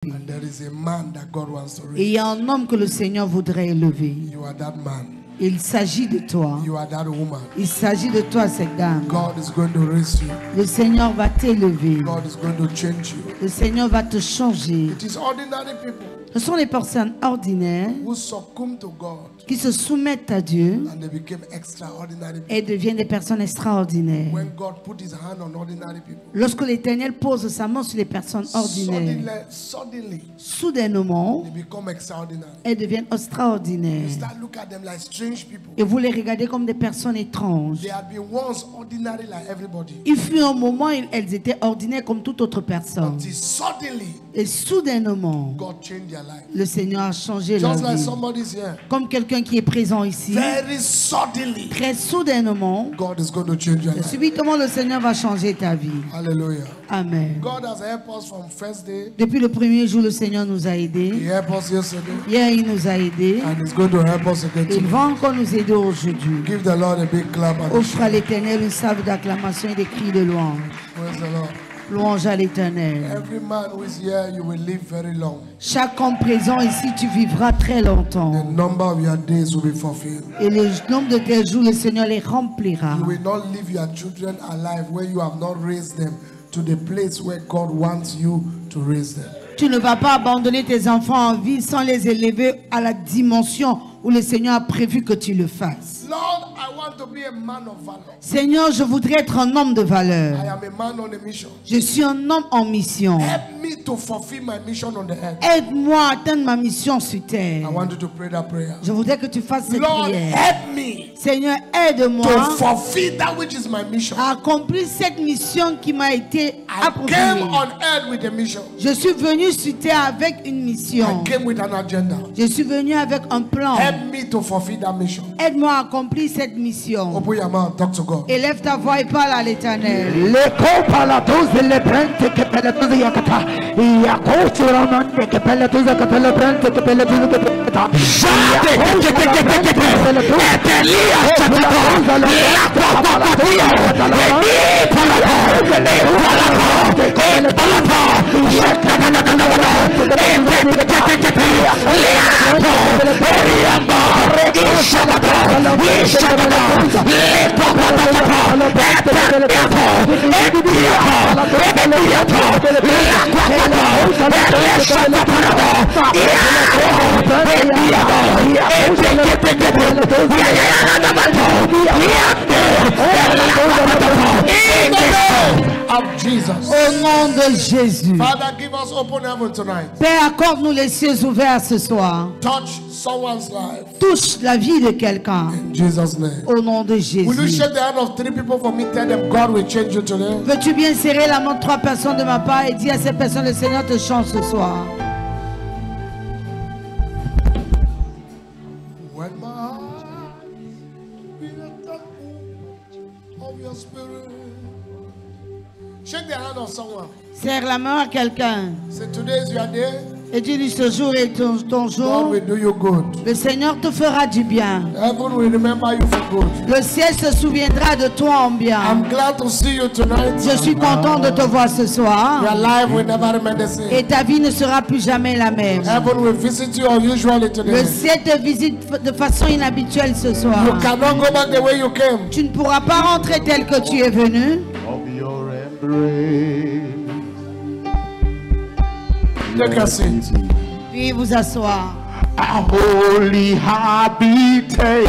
And there is a man that God wants to raise. Et il y a un homme que le Seigneur voudrait élever. You are that man. Il s'agit de toi. You are that woman. Il s'agit de toi, cette dame. God is going to raise you. Le Seigneur va t'élever. God is going to change you. Le Seigneur va te changer. It is ordinary people Ce sont les personnes ordinaires who succumb to God qui se soumettent à Dieu and they became extraordinary people. et deviennent des personnes extraordinaires. When God put his hand on ordinary people, Lorsque l'Éternel pose sa main sur les personnes ordinaires, suddenly soudainement, they become extraordinary. elles deviennent You extraordinaires. start looking at them like strange people. Et vous les regardez comme des personnes étranges. They had been once ordinary like everybody. Il fut un moment où elles étaient ordinaires comme toute autre personne. Until suddenly Et soudainement, God changed their life. le Seigneur a changé leur Just like vie. somebody's here. Comme quelqu'un qui est présent ici, Very suddenly très soudainement, God is going to change your life. subitement le Seigneur va changer ta vie. Hallelujah. Amen. God has helped us from first day. Depuis le premier jour, le Seigneur nous a He aidés. helped us yesterday. Hier, il nous a aidés. And he's going to help us again Il today. va encore nous aider aujourd'hui. Give the Lord a big clap and Offre à l'Éternel une salve d'acclamation et des cris de louange. praise the Lord. Louange à l'Éternel. Every man who is here, you will live very long. Chaque homme présent ici, tu vivras très The longtemps. number of your days will be fulfilled. Et le nombre de tes jours, le Seigneur les remplira. You will not leave your children alive where you have not raised them to the place where God wants you to raise them. Tu ne vas pas abandonner tes enfants en vie sans les élever à la dimension où le Seigneur a prévu que tu le fasses. Lord, I want to be a man of valor. Seigneur, je voudrais être un homme de valeur. I am a man on a mission. Je suis un homme en mission. Help me to fulfill my mission on the earth. Aide-moi à atteindre ma mission sur terre. I want you to pray that prayer. Je voudrais que tu fasses cette Lord, prière. help me Seigneur, aide-moi to fulfill that which is my mission. à accomplir cette mission qui m'a été I came appropriée. on earth with a mission. Je suis venu sur terre avec une mission. I came with an agenda. Je suis venu avec un plan. Help me to fulfill that mission. Aide-moi à accomplir cette mission. Open your mouth, talk to God. Élève ta voix et parle à l'Éternel. Le copalatos le prente che per la tua yakata ya cochura non che per la tua che per la prente che per la tua che per la Of Jesus. Au nom de Jésus. Father, give us open heaven tonight. Père, accorde-nous les cieux ouverts ce soir. Touch someone's life. Touche la vie de quelqu'un. In Jesus' name. Au nom de Will you Jésus. shake the hand of 3 people for me? Tell them God will change you today. Veux-tu bien serrer la main de 3 personnes de ma part et dire à ces personnes, le Seigneur te change ce soir. When my heart be the temple of your spirit. Shake the hand of someone. Serre la main à quelqu'un Say today is your day. et dis-lui ce jour est ton God jour. will do you good. Le Seigneur te fera du bien. Heaven will remember you for good. Le ciel se souviendra de toi en bien. I'm glad to see you tonight. Je suis content de te voir ce soir. Your life will never remain the same. Et ta vie ne sera plus jamais la même. Heaven will visit you unusually Le today. ciel te visite de façon inhabituelle ce soir. You cannot go back the way you came. Tu ne pourras pas rentrer tel que tu es venu. of your embrace. Take a seat. Puis vous asseoir. A holy habitation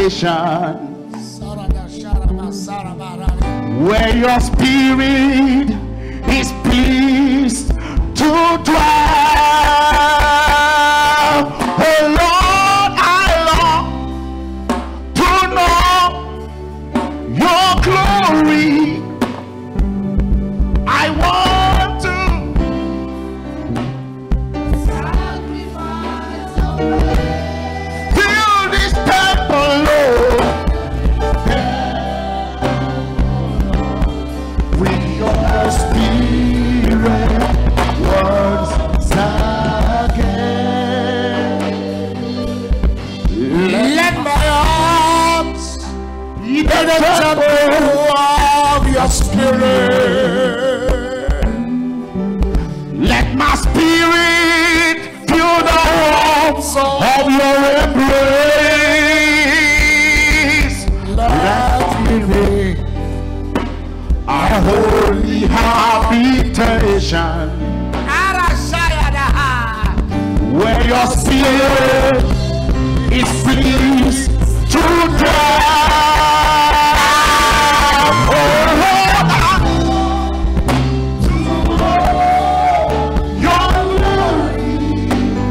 where your spirit is pleased to dwell. Oh Lord, I long to know your glory. I want to fill this temple, Lord, with your spirit once again. Let my arms be the temple of your spirit. Let my spirit habitation, where your spirit is pleased to dwell. Oh Lord, your glory,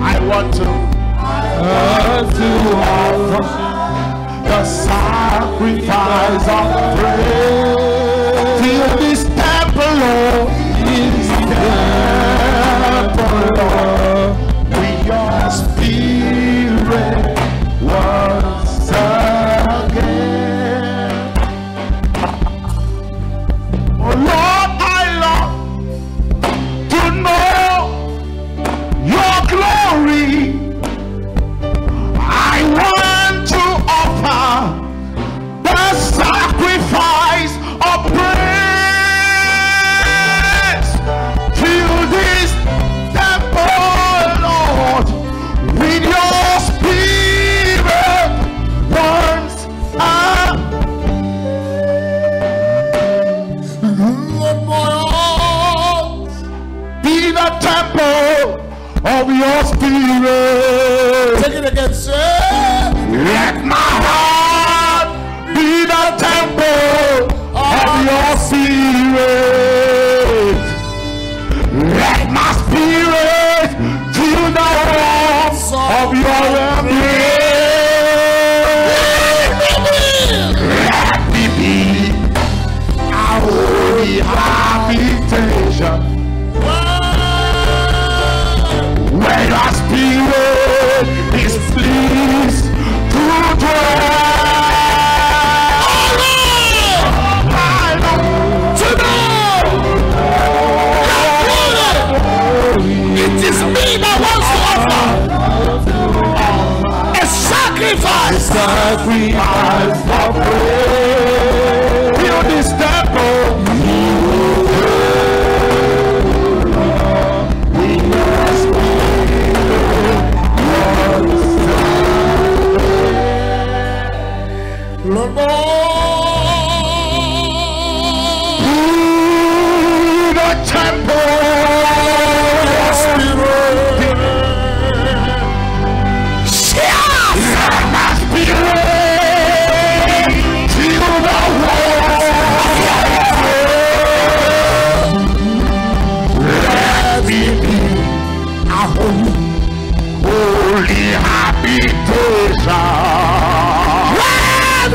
I want to offer the sacrifice of praise. Fill this temple, Lord, this temple, Lord, with your spirit once again. Oh Lord, I love to know your glory. I want to offer the sacrifice of praise. Fill this temple, Lord, with your spirit once again. Lord, my heart be the temple of your spirit. Take it again, say. Let my heart be the temple of your spirit. Let my spirit feel the warmth of your embrace. Let me be a holy habitation, where your spirit is pleased to dwell. To know it is me that wants to offer a sacrifice of praise. Fill this temple. Lord, The temple, spirit, let my spirit feel the warmth. Let me be a holy habitation,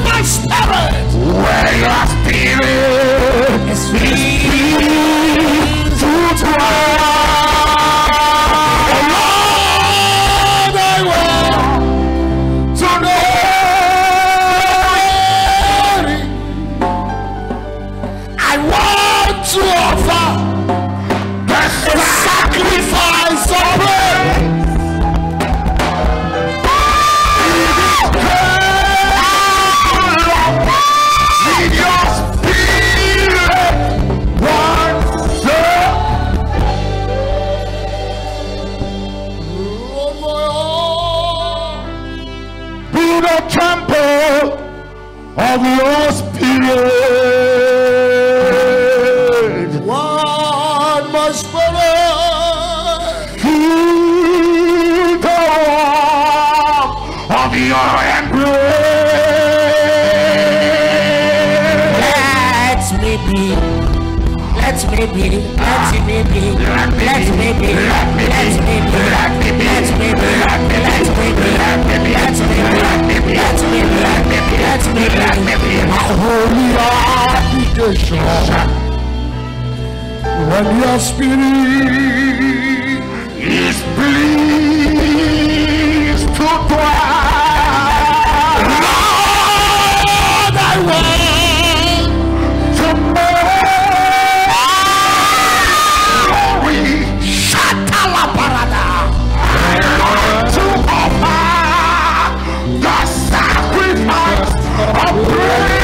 my spirit, where your spirit is free to dwell. Lord, I want to know. I want to offer the sacrifice of praise. Your spirit once be the temple of your spirit. want my spirit. Feel the warmth of your embrace. Let me be, let me be, let me be, let me be, let me be, let me be, let me be, let me be, let me be, let me be, let me be, let me be, let me be, let me be, a holy habitation, when your spirit is pleased to dwell. Lord, I want to know. To offer the sacrifice of praise.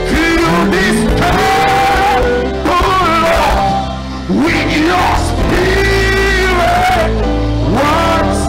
Fill this temple, Lord, with your spirit once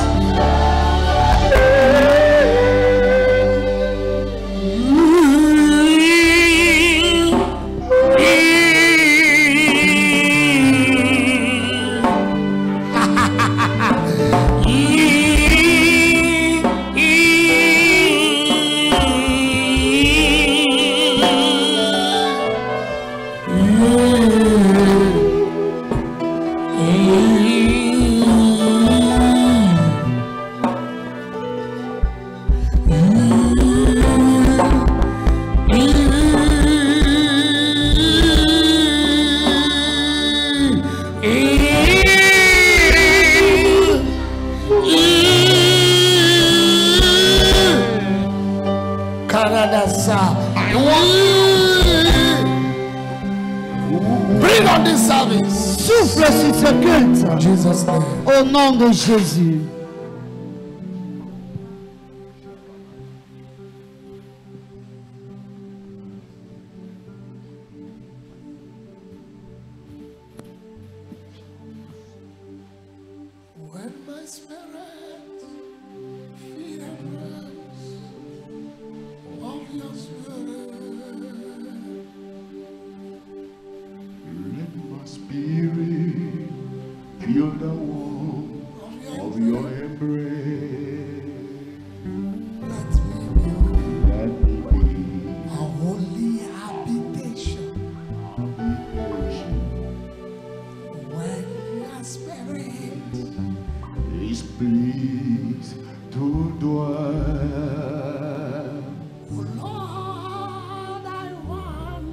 Breathe on this service. Souffle sur ce culte. In Jesus' name. Au nom de Jésus. When my spirit feels of your spirit, Let my spirit feel the warmth of your embrace. let me be Let me be a holy habitation. patient. When your spirit Is pleased to dwell. Oh Lord, I want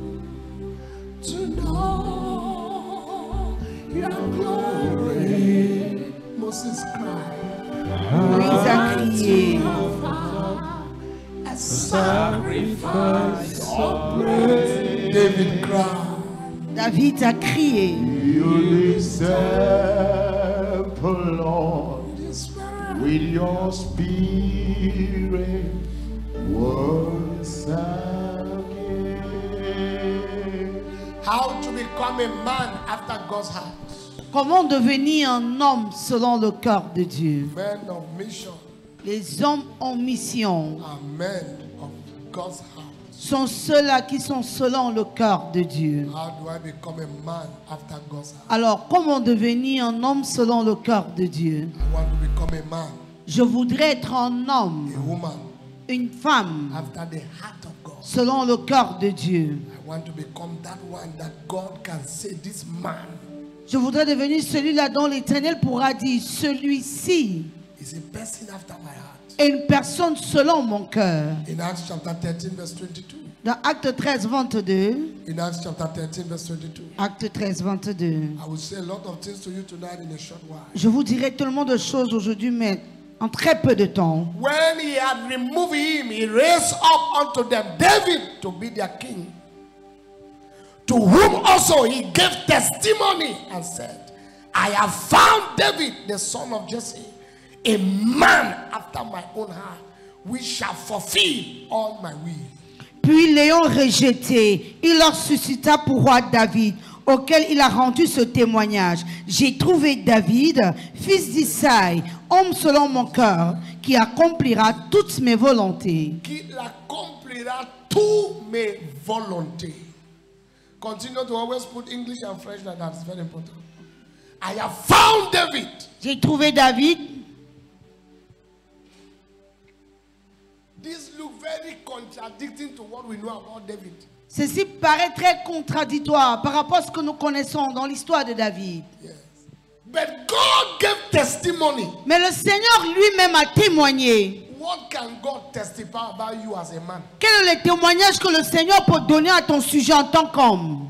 to know your glory. Moses cried, Moïse a crié. a sacrifice of praise. David cried, David a crié. You deserve, Lord, the Spirit with your spirit once again. how to become a man after God's heart. Comment devenir un homme selon le cœur de Dieu? Men of mission Les hommes en mission are men of God's heart. sont ceux-là qui sont selon le cœur de Dieu. How do I become a man after God's heart? Alors, comment devenir un homme selon le cœur de Dieu? I want to become a man, Je voudrais être un homme, a woman une femme, after the heart of God. selon le cœur de Dieu. I want to become that one that God can say, this man Je voudrais devenir celui-là dont l'Éternel pourra dire, celui-ci is a person after my heart. est une personne selon mon cœur. In Acts chapter 13 verse 22. Dans Acte 13, 22, In Acts chapter 13 verse 22. Acte 13, 22, I will say a lot of things to you tonight in a short while. je vous dirai tellement de choses aujourd'hui, mais en très peu de temps. When he had removed him, he raised up unto them David to be their king, to whom also he gave testimony and said, I have found David, the son of Jesse, a man after my own heart, which shall fulfill all my will. Puis l'ayant rejeté, il leur suscita pour roi David, auquel il a rendu ce témoignage. J'ai trouvé David, fils d'Isaïe, homme selon mon cœur, qui accomplira toutes mes volontés. Qu'il accomplira tous mes volontés. Continue to always put English and French like that. It's very important. I have found David. J'ai trouvé David. This look very contradicting to what we know about David. Ceci paraît très contradictoire par rapport à ce que nous connaissons dans l'histoire de David. Yes. But God gave testimony. Mais le Seigneur lui-même a témoigné. What can God testify about you as a man? Quel est le témoignage que le Seigneur peut donner à ton sujet en tant qu'homme?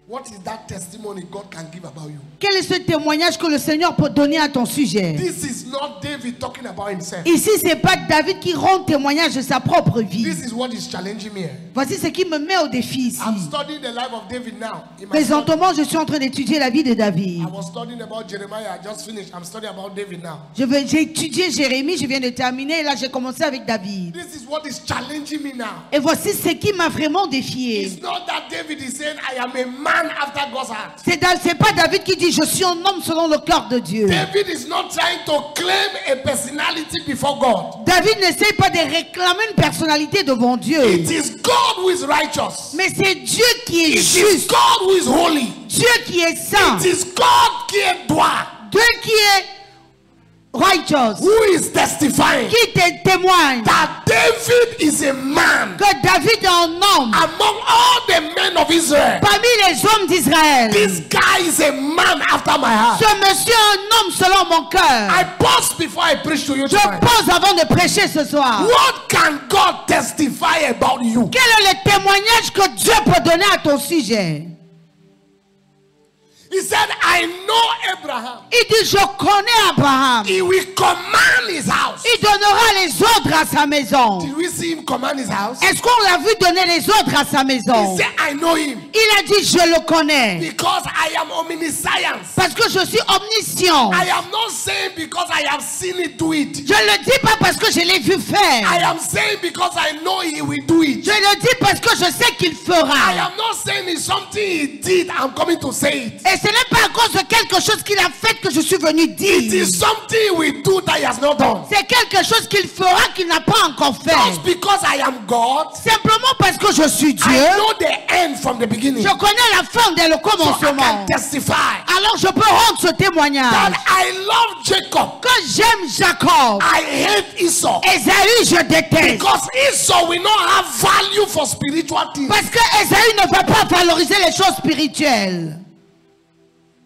What is that testimony God can give about you? Quel est ce témoignage que le Seigneur peut donner à ton sujet? This is not David talking about himself. Ici, ce n'est pas David qui rend témoignage de sa propre vie. This is what is challenging me. Voici ce qui me met au défi ici. I'm studying the life of David now. In my study, Présentement, je suis en train d'étudier la vie de David. I was studying about Jeremiah. I just finished. I'm studying about David now. J'ai étudié Jérémie, je viens de terminer, et là j'ai commencé avec David. This is what is challenging me now. Et voici ce qui m'a vraiment défié. It's not that David is saying, I am a man after God's heart. C'est pas David qui dit je suis un homme selon le cœur de Dieu. David is not trying to claim a personality before God. David n'essaie pas de réclamer une personnalité devant Dieu. It is God who is righteous. Mais c'est Dieu qui est It is juste. God who is holy. Dieu qui est saint. It is God qui est droit. Dieu qui est righteous. righteous. who is testifying Qui te témoigne that David is a man que David est un homme among all the men of Israel. parmi les hommes d'Israël. This guy is a man after my heart. Ce monsieur est un homme selon mon cœur. I pause before I preach to you Je tonight. pose avant de prêcher ce soir. What can God testify about you? Quel est le témoignage que Dieu peut donner à ton sujet? He said, I know Abraham. Il dit, je connais Abraham. He will command his house. Il donnera les ordres à sa maison. Did we see him command his house? Est-ce qu'on l'a vu donner les ordres à sa maison? He said, I know him Il a dit, je le connais. because I am omniscience. Parce que je suis omniscient. I am not saying because I have seen it do it. Je ne le dis pas parce que je l'ai vu I faire. am saying because I know he will do it. Je le dis parce que je sais qu'il I fera. am not saying it's something he did. I'm coming to say it. Et ce n'est pas à cause de quelque chose qu'il a fait que je suis venu It dire. is something he will do that he has not done. C'est quelque chose qu'il fera qu'il n'a pas encore fait. Just because I am God, Simplement parce que je suis Dieu. I know the end from the beginning. Je connais la fin dès le So I commencement. can testify Alors je peux rendre ce témoignage. that I love Jacob. Que j'aime Jacob. I hate Esau. Esaü, je déteste. Because Esau will not have value for spiritual things. Parce que Esaü ne va pas valoriser les choses spirituelles.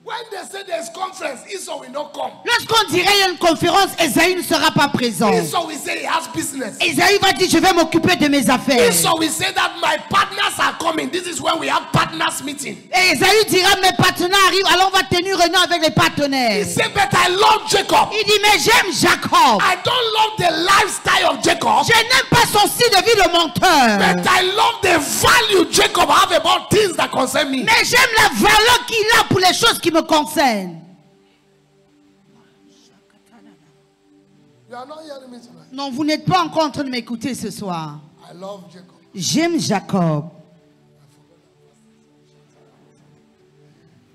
When they say there's conference, Esau will not come. Lorsqu'on dirait il y a une conférence, Esaü ne sera pas présent. Esau will say he has business. Esaü va dire, je vais m'occuper de mes affaires. Esau will say that my partners are coming. This is when we have partners meeting. Et Esaü dira, mes partenaires arrivent, alors on va tenir une réunion avec les He partenaires. said, but I love Jacob. Il dit, mais j'aime Jacob. I don't love the lifestyle of Jacob, Je n'aime pas son style de vie de menteur. but I love the value Jacob have about things that concern me. Mais j'aime la valeur qu'il a pour les choses qui me concernent. You are not hearing me tonight. Non, vous n'êtes pas encore en train de m'écouter ce soir. I love Jacob. J'aime Jacob.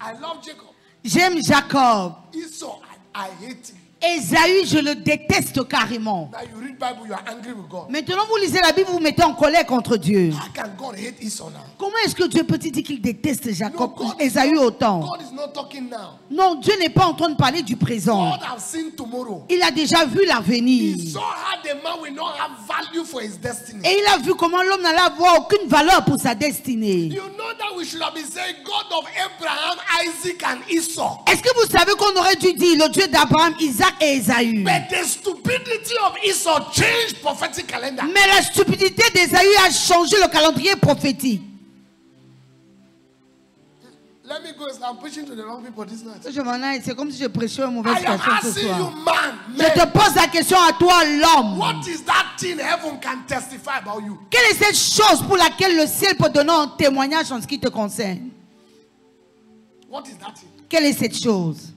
I love Jacob. J'aime Jacob. Esau, I hate him. Esaü, je le déteste carrément. Now you read Bible, you are angry with God. Maintenant, vous lisez la Bible, vous vous mettez en colère contre Dieu. How can God hate Esau now? Comment est-ce que Dieu peut-il dire qu'il déteste Jacob, God Esaü autant? God is not talking now. Non, Dieu n'est pas en train de parler du présent. God have seen tomorrow. Il a déjà vu l'avenir. He saw how the man will not have value for his destiny. Et il a vu comment l'homme n'allait avoir aucune valeur pour sa destinée. You know that we should have been saying God of Abraham, Isaac, and Esau. Est-ce que vous savez qu'on aurait dû dire le Dieu d'Abraham, Isaac et Esaü? But the stupidity of Esau changed prophetic calendar. Mais la stupidité d'Esaü a changé le calendrier prophétique. Let me go. I'm preaching to the wrong people this night. Je m'en aille, c'est comme si je prêchais une mauvaise I am question ce asking you, soir. man, Je te pose la question à toi, l'homme. what is that thing heaven can testify about you? Quelle est cette chose pour laquelle le ciel peut donner un témoignage en ce qui te concerne? What is that thing? Quelle est cette chose?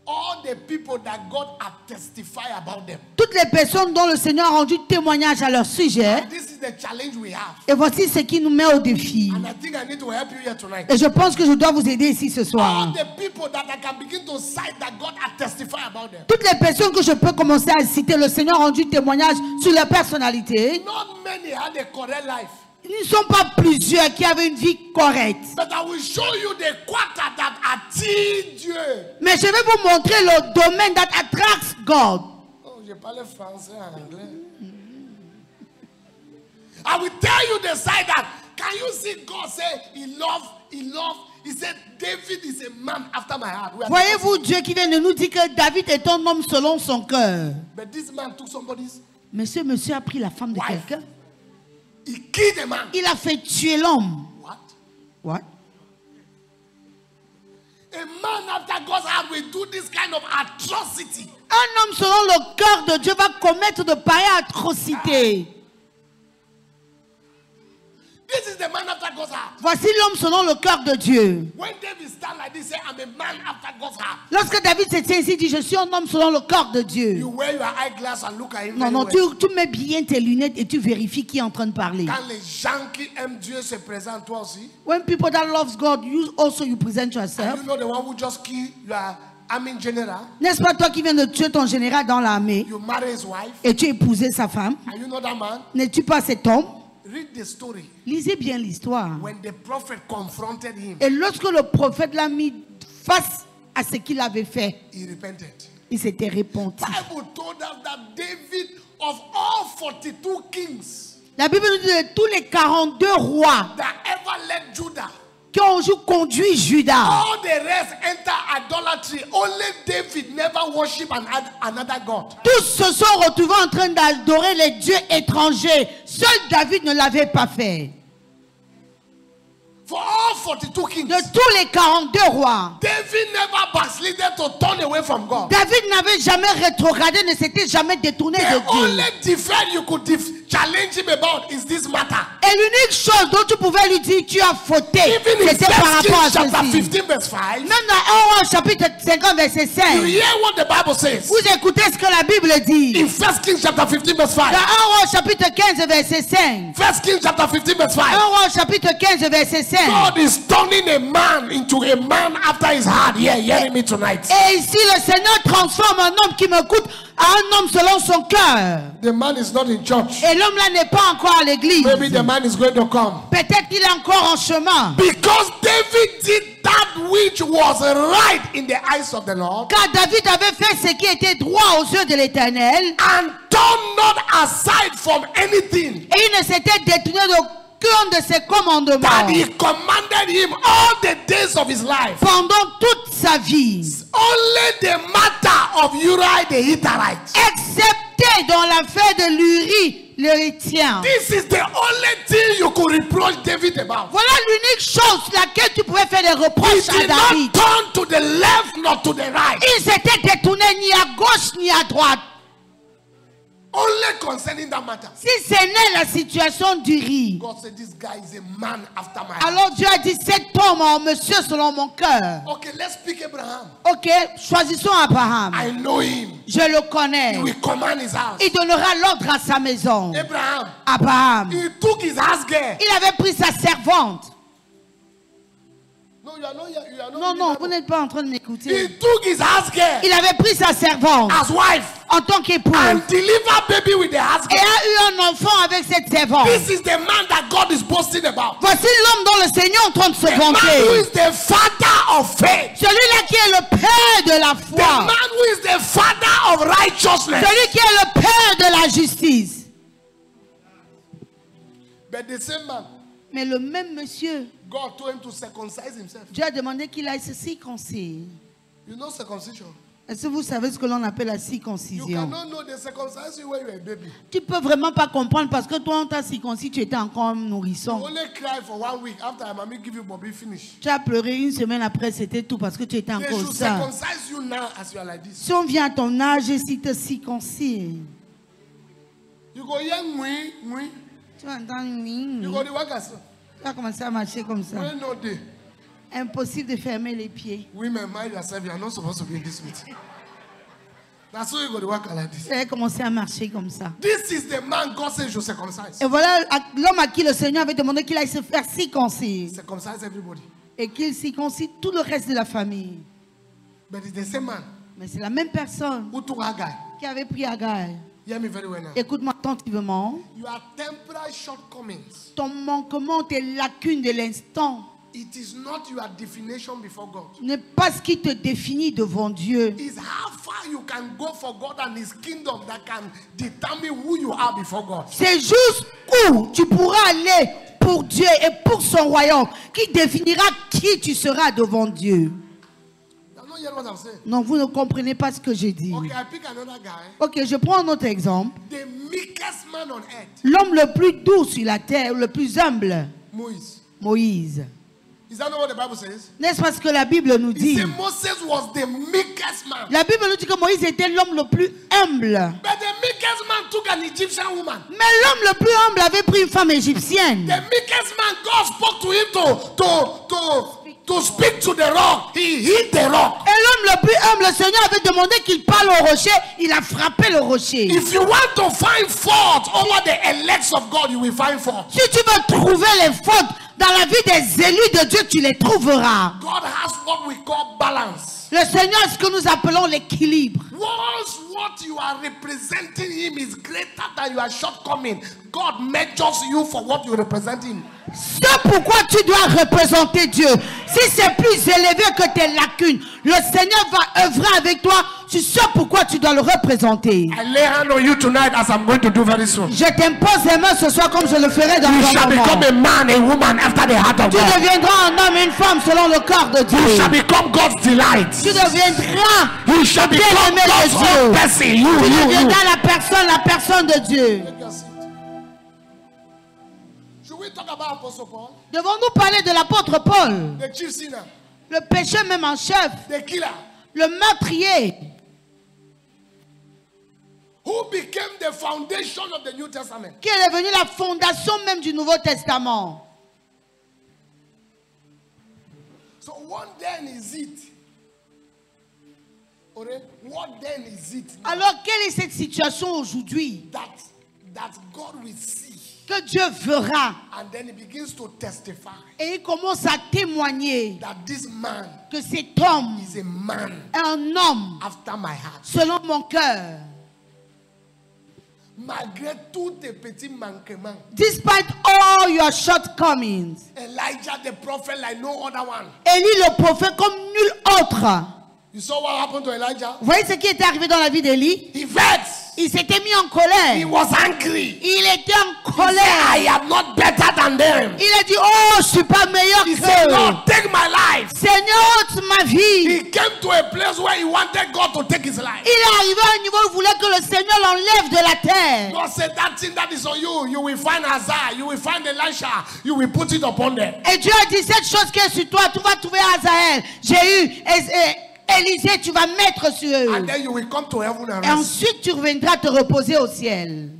All the people that God have testified about them. Toutes les personnes dont le Seigneur a rendu témoignage à leur sujet. This is the challenge we have. Et voici ce qui nous met au défi. And I think I need to help you here tonight. Et je pense que je dois vous aider ici ce All soir. the people that I can begin to cite that God has testified about them. Toutes les personnes que je peux commencer à citer, le Seigneur a rendu témoignage sur leur personnalité. Not many had a correct life. Ils ne sont pas plusieurs qui avaient une vie correcte. But I will show you the quarter that attire Dieu. Mais je vais vous montrer le domaine that attracts God. Oh, je parle français en anglais. I will tell you the side that, can you see God say he said David is a man after my heart. Voyez-vous Dieu qui vient de nous dire que David est un homme selon son cœur. But this man took somebody's Mais ce monsieur a pris la femme de wife. quelqu'un. He killed a man. Il a fait tuer l'homme. What? What? A man after God's heart will do this kind of atrocity. Un homme selon le cœur de Dieu va commettre de pareilles atrocités. This is the man after God's heart. Voici l'homme selon le cœur de Dieu. When David stand like this, say, I'm a man after God's heart. Lorsque David se tient ici, il dit, je suis un homme selon le cœur de Dieu. You wear your eyeglass and look at him. Non, non, very well. tu mets bien tes lunettes et tu vérifies qui est en train de parler. Quand les gens qui aiment Dieu se présentent, toi aussi. When people that loves God, you present And yourself. you know the one who just killed your army general. N'est-ce pas toi qui viens de tuer ton général dans l'armée You marry his wife. et tu as épousé sa femme? And you know that man. N'es-tu pas cet homme? Read the story. Lisez bien l'histoire. When the prophet confronted him. Et lorsque le prophète l'a mis face à ce qu'il avait fait. he repented. Il s'était repenti. Bible told us that David, of all 42 kings La Bible nous dit de tous les 42 rois that ever led Judah, qui ont conduit Juda, all the rest enter idolatry. Only David never worshiped another God. tous se sont retrouvés en train d'adorer les dieux étrangers. Seul David ne l'avait pas fait. For all 42 kings, De tous les 42 rois, David never backslided to turn away from God. David n'avait jamais rétrogradé, ne s'était jamais détourné The de Dieu. only defense you could challenge him about is this matter. Et l'unique chose dont tu pouvais lui dire tu as fauté, Even in c'était par 1 rapport à Kings chapter ceci. 15 verse 5, Même dans 1 Roi chapitre 50 verset you 5, hear what the Bible says. vous écoutez ce que la Bible dit. In 1 Kings chapter 15 verse 5. Dans 1 Roi chapitre 15 verset 5. 1 Kings chapter 15 verse 5. 1 Roi chapitre 15 verset 5. God is turning a man into a man after his heart. Yeah, hearing me tonight. Et ici le Seigneur transforme un homme qui me coûte à un homme selon son cœur. The man is not in church. Et l'homme là n'est pas encore à l'église. Maybe the man is going to come. Peut-être qu'il est encore en chemin. Because David did that which was right in the eyes of the Lord, Car David avait fait ce qui était droit aux yeux de l'Éternel. and turned not aside from anything Et il ne s'était détourné d'aucun de ses commandements. that he commanded him all the days of his life. Pendant toute sa vie. Only the matter of Uriah the Hittite. Excepté dans l'affaire de l'Uri, l'Hérétien. This is the only thing you could reproach David about. Voilà l'unique chose sur laquelle tu pouvais faire des He reproches à did David. not turn to the left nor to the right. Il s'était détourné ni à gauche ni à droite. Only concerning that matter. Si ce n'est la situation d'Uri, God said, this guy is a man after my heart. alors Dieu a dit, cet homme, un monsieur selon mon cœur. Okay, let's pick Abraham. Ok, choisissons Abraham. I know him. Je le connais. He will command his house. Il donnera l'ordre à sa maison. Abraham, Abraham, he took his house girl. il avait pris sa servante. No, you are not here. You are not Non, non, here. vous n'êtes pas en train de He m'écouter. took his house girl Il avait pris sa servante as wife en tant qu'épouse and delivered baby with the house et girl. a eu un enfant avec cette servante. This is the man that God is boasting about. Voici l'homme dont le Seigneur est en train de se The man who vanter. is the father of faith. Celui-là qui est le père de la The foi. man who is the father of righteousness. Celui qui est le père de la justice. But the same man, Mais le même monsieur, God told him to circumcise himself. Dieu a demandé qu'il aille se circoncire. You know circumcision. Est-ce que vous savez ce que l'on appelle la You circoncision? cannot know the circumcise you when you are a baby. Tu peux vraiment pas comprendre parce que toi, on t'a circoncis, tu étais encore un You nourrisson. only cry for 1 week after mommy give you Bobby finish. Tu as pleuré une semaine après, c'était tout parce que tu étais They encore should ça. circumcise you now as you are like this. Si on vient à ton âge et si te circoncis, You go young we. tu vas entendre oui, You oui. go the workers. Tu vas commencer à marcher comme ça. When no day. Impossible de fermer les pieds. Women, mind yourself, you are not supposed to be in this meeting. That's why you go to work like this. Tu vas commencer à marcher comme ça. This is the man God says you circumcise. Et voilà l'homme à qui le Seigneur avait demandé qu'il aille se faire circoncire. Circumcise everybody. Et qu'il circoncie tout le reste de la famille. But it's the same man Mais c'est la même personne who took Haggai. qui avait pris Agar. Hear me very well now. Écoute-moi attentivement. Your temporary shortcomings, Ton manquement, tes lacunes de l'instant it is not your definition before God. n'est pas ce qui te définit devant Dieu. It's how far you can go for God and His kingdom that can determine who you are before God. C'est juste où tu pourras aller pour Dieu et pour son royaume qui définira qui tu seras devant Dieu. You are not hearing what I'm saying. Non, vous ne comprenez pas ce que j'ai dit. Okay, I pick another guy. Ok, je prends un autre exemple. The meekest man on earth, L'homme le plus doux sur la terre, le plus humble, Moses. Moïse. Is that not what the Bible says? N'est-ce pas ce que la Bible nous He dit? said Moses was the meekest man. La Bible nous dit que Moïse était l'homme le plus humble. But the meekest man took an Egyptian woman. Mais l'homme le plus humble avait pris une femme égyptienne. The meekest man, God spoke to him to speak to the rock. He hit the rock. Et l'homme le plus humble, le Seigneur avait demandé qu'il parle au rocher. Il a frappé le rocher. If you want to find fault over the elects of God, you will find fault. Si tu veux trouver les fautes dans la vie des élus de Dieu, tu les trouveras. God has what we call balance. Le Seigneur est ce que nous appelons l'équilibre. Once what you are representing him is greater than your shortcoming, God measures you for what you represent him. Ce pourquoi tu dois représenter Dieu, si c'est plus élevé que tes lacunes, le Seigneur va œuvrer avec toi sur ce pourquoi tu dois le représenter. I lay hand on you tonight as I'm going to do very soon. Je t'impose les mains ce soir comme je le ferai dans You un shall become moment. a man, a woman after the heart of Tu God. deviendras un homme et une femme selon le corps de Dieu. You shall become God's delight. Tu deviendras You shall become bien-aimé de God's own Dieu. person. Tu You. deviendras la personne de Dieu. Should we talk about Apostle Paul? Devons-nous parler de l'apôtre Paul, The chief sinner, le pécheur même en chef, the killer, le meurtrier, who became the foundation of the New Testament. qui est devenu la fondation même du Nouveau Testament. So what then is it? What then is it Alors, quelle est cette situation aujourd'hui that God will see? que Dieu verra And then he begins to testify et il commence à témoigner that this man que cet homme is a man est un homme after my heart. selon mon cœur. Malgré tous tes petits manquements, Despite all your shortcomings, Elijah the prophet like no other one. Élie le prophète comme nul autre. You saw what happened to Elijah? Vous voyez ce qui était arrivé dans la vie d'Élie? He vexed. Il s'était mis en He colère. was angry. Il était en He said, colère. I am not better than them. Il a dit, oh, je suis pas meilleur He said, qu'eux. Lord, take my life. Seigneur, ôte ma vie. He came to a place where he wanted God to take his life. Il est arrivé à un niveau où il voulait que le Seigneur l'enlève de la terre. God said, that thing that is on you, you will find Isaiah, you will find Elisha, you will put it upon them. Et Dieu a dit, cette chose qui est sur toi, tu vas trouver Azaël. J'ai eu Élisée, tu vas mettre sur eux. And then you will come to heaven and Et rest. ensuite, tu reviendras te reposer au ciel.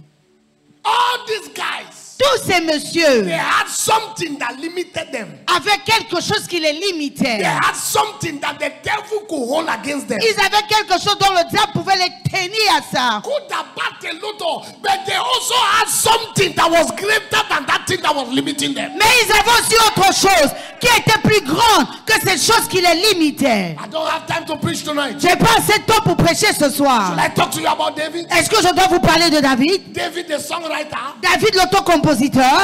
All these guys, Tous ces messieurs they had something that limited them. avaient quelque chose qui les limitait. They had something that the devil could hold against them. Ils avaient quelque chose dont le diable pouvait les tenir à ça. Could have battled a lot, but they also had something that was greater than that thing that was limiting them. Mais ils avaient aussi autre chose qui était plus grande que cette chose qui les limitait. I don't have time to preach tonight. J'ai pas assez de temps pour prêcher ce soir. Shall I talk to you about David? Est-ce que je dois vous parler de David? David the songwriter, David l'autocompositeur,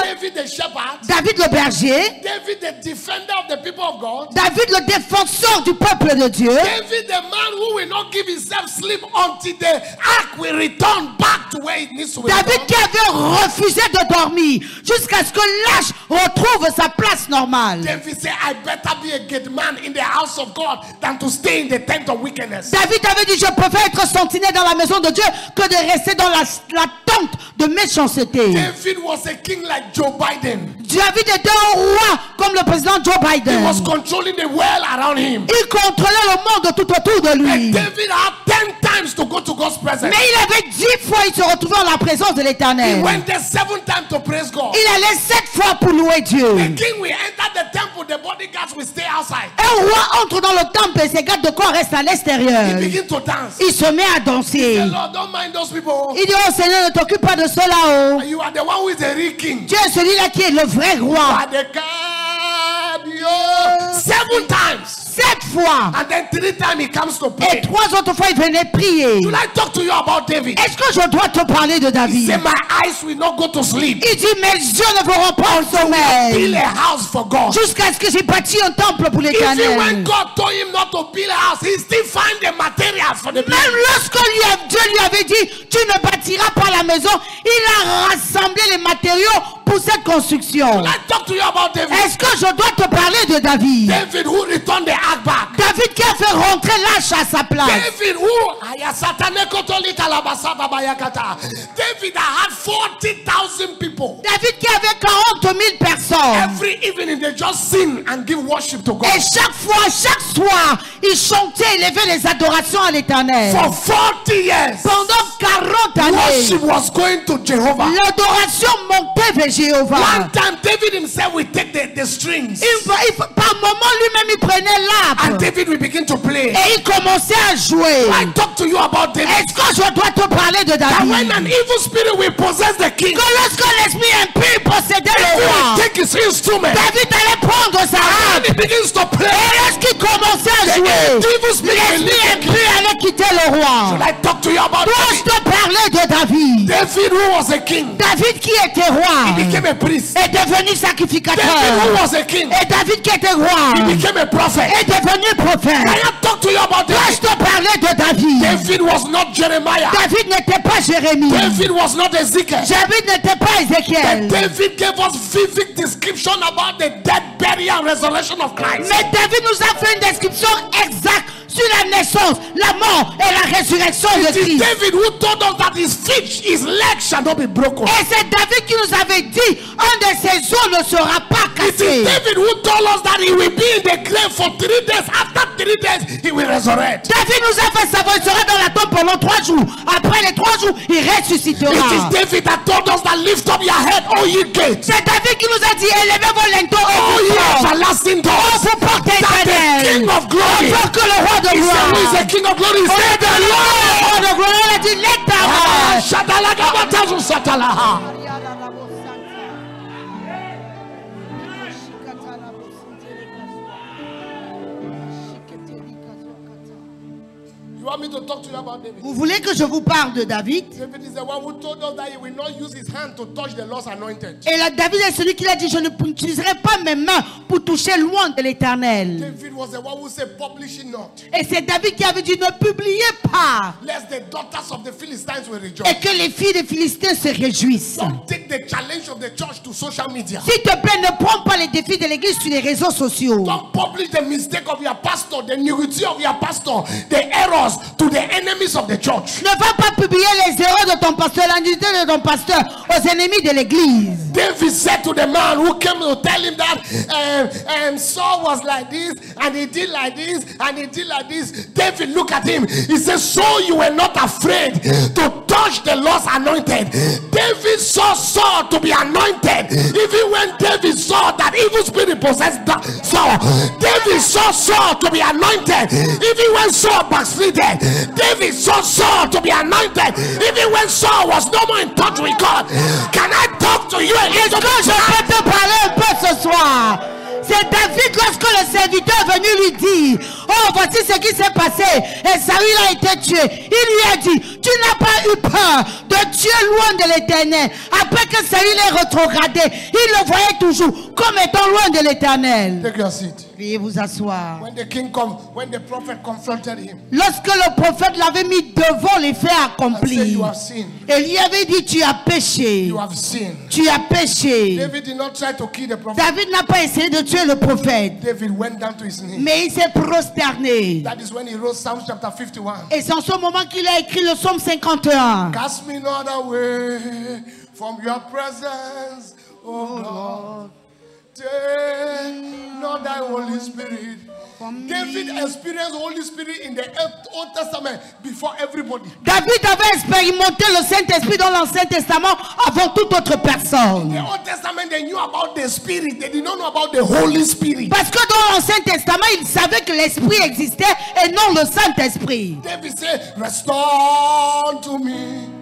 David the shepherd, David le berger, David the defender of the people of God, David le défenseur du peuple de Dieu, David the man who will not give himself sleep until the ark will return back to where it needs to be. David qui avait refusé de dormir jusqu'à ce que l'arche retrouve sa place normale. David said, I better be a good man in the house of God than to stay in the tent of wickedness. David avait dit, je préfère être sentinelle dans la maison de Dieu que de rester dans la tente de méchanceté. David was a king like Joe Biden. David était un roi comme le président Joe He Biden. was controlling the world around him. Il contrôlait le monde tout autour de And lui. David had 10 times to go to God's presence. Mais il avait 10 fois, il se retrouvait en la présence de He l'Éternel. went there 7 times to praise God. Il allait 7 fois pour louer Dieu. The king will enter the temple, the bodyguards will stay outside. Un roi entre dans le temple et ses gardes de corps restent à He l'extérieur. begin to dance. Il se met à danser. The Lord, don't mind those people. Il dit, oh Seigneur, ne t'occupe pas de cela. Oh. You are the one who is the real king. Tu es celui-là qui est le vrai roi. At the cabio. 7 times. 7 fois. And then 3 times he comes to Et pray. 3 autres fois, il venait prier. Should I talk to you about David? Est-ce que je dois te parler de He David? said, my eyes will not go to sleep. Il dit, mes yeux ne verront pas le Build sommeil. a house for God. Jusqu'à ce que j'ai bâti un temple pour Even when l'Éternel. God told him not to build a house, he still find the materials for the building. Même lorsque Dieu lui avait dit, tu ne bâtiras pas la maison, il a rassemblé les matériaux pour cette construction. Should I talk to you about David? Est-ce que je dois te parler de David? David who returned the ark back. David qui a fait rentrer l'arche à sa place. David who David that had 40,000 people. David qui avait 40 000 personnes. Every evening they just sing and give worship to God. Et chaque fois, chaque soir, il chantait, il élevait les adorations à l'Éternel. For 40 years, Pendant 40 années, worship was going to Jehovah. l'adoration montait vers Jéhovah. One time David himself will take the strings. Par moment, lui-même, il prenait And l'arbre. David will begin begin to play. Et il commençait à jouer. I talk to you about David. Est-ce que je dois te parler de That when David? an evil spirit will possess the king, Que lorsque l'esprit impur possédait he le will roi, take his instrument David allait prendre sa and harpe. he begins to play. Et lorsqu'il commençait à The jouer, evil spirit will l'esprit leave the king. impur allait quitter le roi. I talk to you about Dois-je David. te parler de David? David, who was a king, David qui était roi became a priest. est devenu David, who sacrificateur. was a king, Et David qui était roi became a prophet. est devenu prophète. I am talk to you about Dois-je David. te parler de David? David was not Jeremiah. David n'était pas Jérémie. David was not Ezekiel. David n'était pas But Ézéchiel. David gave us vivid description about the death, burial, and resurrection of Christ. Mais David nous a fait une description exacte sur la naissance, la mort et la résurrection de It is Christ. David who told us that his feet, his legs shall not be broken. Et c'est David qui nous avait dit, un de ses os ne sera pas It is cassé. David who told us that he will be in the grave for 3 days. After 3 days, he will resurrect. David nous a fait savoir, il sera dans la tombe pendant 3 jours. Après les 3 jours, il ressuscitera. It is David that told us that lift up your head, O ye gates. C'est David qui nous a dit, élevez vos linteaux O et ye vos portes. everlasting Oh, doors. vous portez That the éternel. King of glory. Afin que le roi de He said, who is gloire. the King of glory? He On said, est the le Lord. roi de gloire. Il a dit, l'éternel. Shadalagabatazu satalaha. You want me to talk to you about David? Vous voulez que je vous parle de David? David is the one who told us that he will not use his hand to touch the Lord's anointed. Et là, David est celui qui a dit, je ne n'utiliserai pas mes mains pour toucher loin de l'éternel. David was the one who said, publish it not, Et c'est David qui avait dit, ne publiez pas. lest the daughters of the Philistines will rejoice. Et que les filles des Philistins se réjouissent. Don't take the challenge of the church to social media. S'il te plaît, ne prends pas les défis de l'église sur les réseaux sociaux. Don't publish the mistake of your pastor, the nudity of your pastor, the errors to the enemies of the church. Ne va pas publier les erreurs de ton pasteur, l'industrie de ton pasteur aux ennemis de l'église. David said to the man who came to tell him that Saul was like this, and he did like this, and he did like this. David looked at him. He said, so you were not afraid to touch the Lord's anointed. David saw Saul to be anointed. Even when David saw that evil spirit possessed Saul, David saw Saul to be anointed. Even when Saul backslided, David saw Saul to be anointed. Even when Saul was no more in touch with God. Can I talk to you a Est-ce little que je bit? peux te parler un peu ce soir? C'est David lorsque le serviteur est venu lui dire, oh voici ce qui s'est passé et Saül a été tué. Il lui a dit, tu n'as pas eu peur de tuer loin de l'éternel. Après que Saül est rétrogradé, il le voyait toujours comme étant loin de l'éternel. Take your seat. Veuillez vous asseoir. When the prophet confronted him, Lorsque le prophète l'avait mis devant les faits and said, accomplis, you have sinned. et lui avait dit, tu as péché. You have sinned. Tu as péché. David did not try to kill the prophet. David n'a pas essayé de tuer le prophète, David went down to his knees. mais il s'est prosterné. That is when he wrote Psalm chapter 51. Et c'est en ce moment qu'il a écrit le psaume 51. Cast me not away from your presence, oh God. Take not thy Holy Spirit. David experienced Holy Spirit in the Old Testament before everybody. David avait expérimenté le Saint-Esprit dans l'Ancien Testament avant toute autre personne. The Old Testament, they knew about the Spirit. They did not know about the Holy Spirit. Parce que dans l'Ancien Testament, il savait que l'Esprit existait et non le Saint-Esprit. David said, restore to me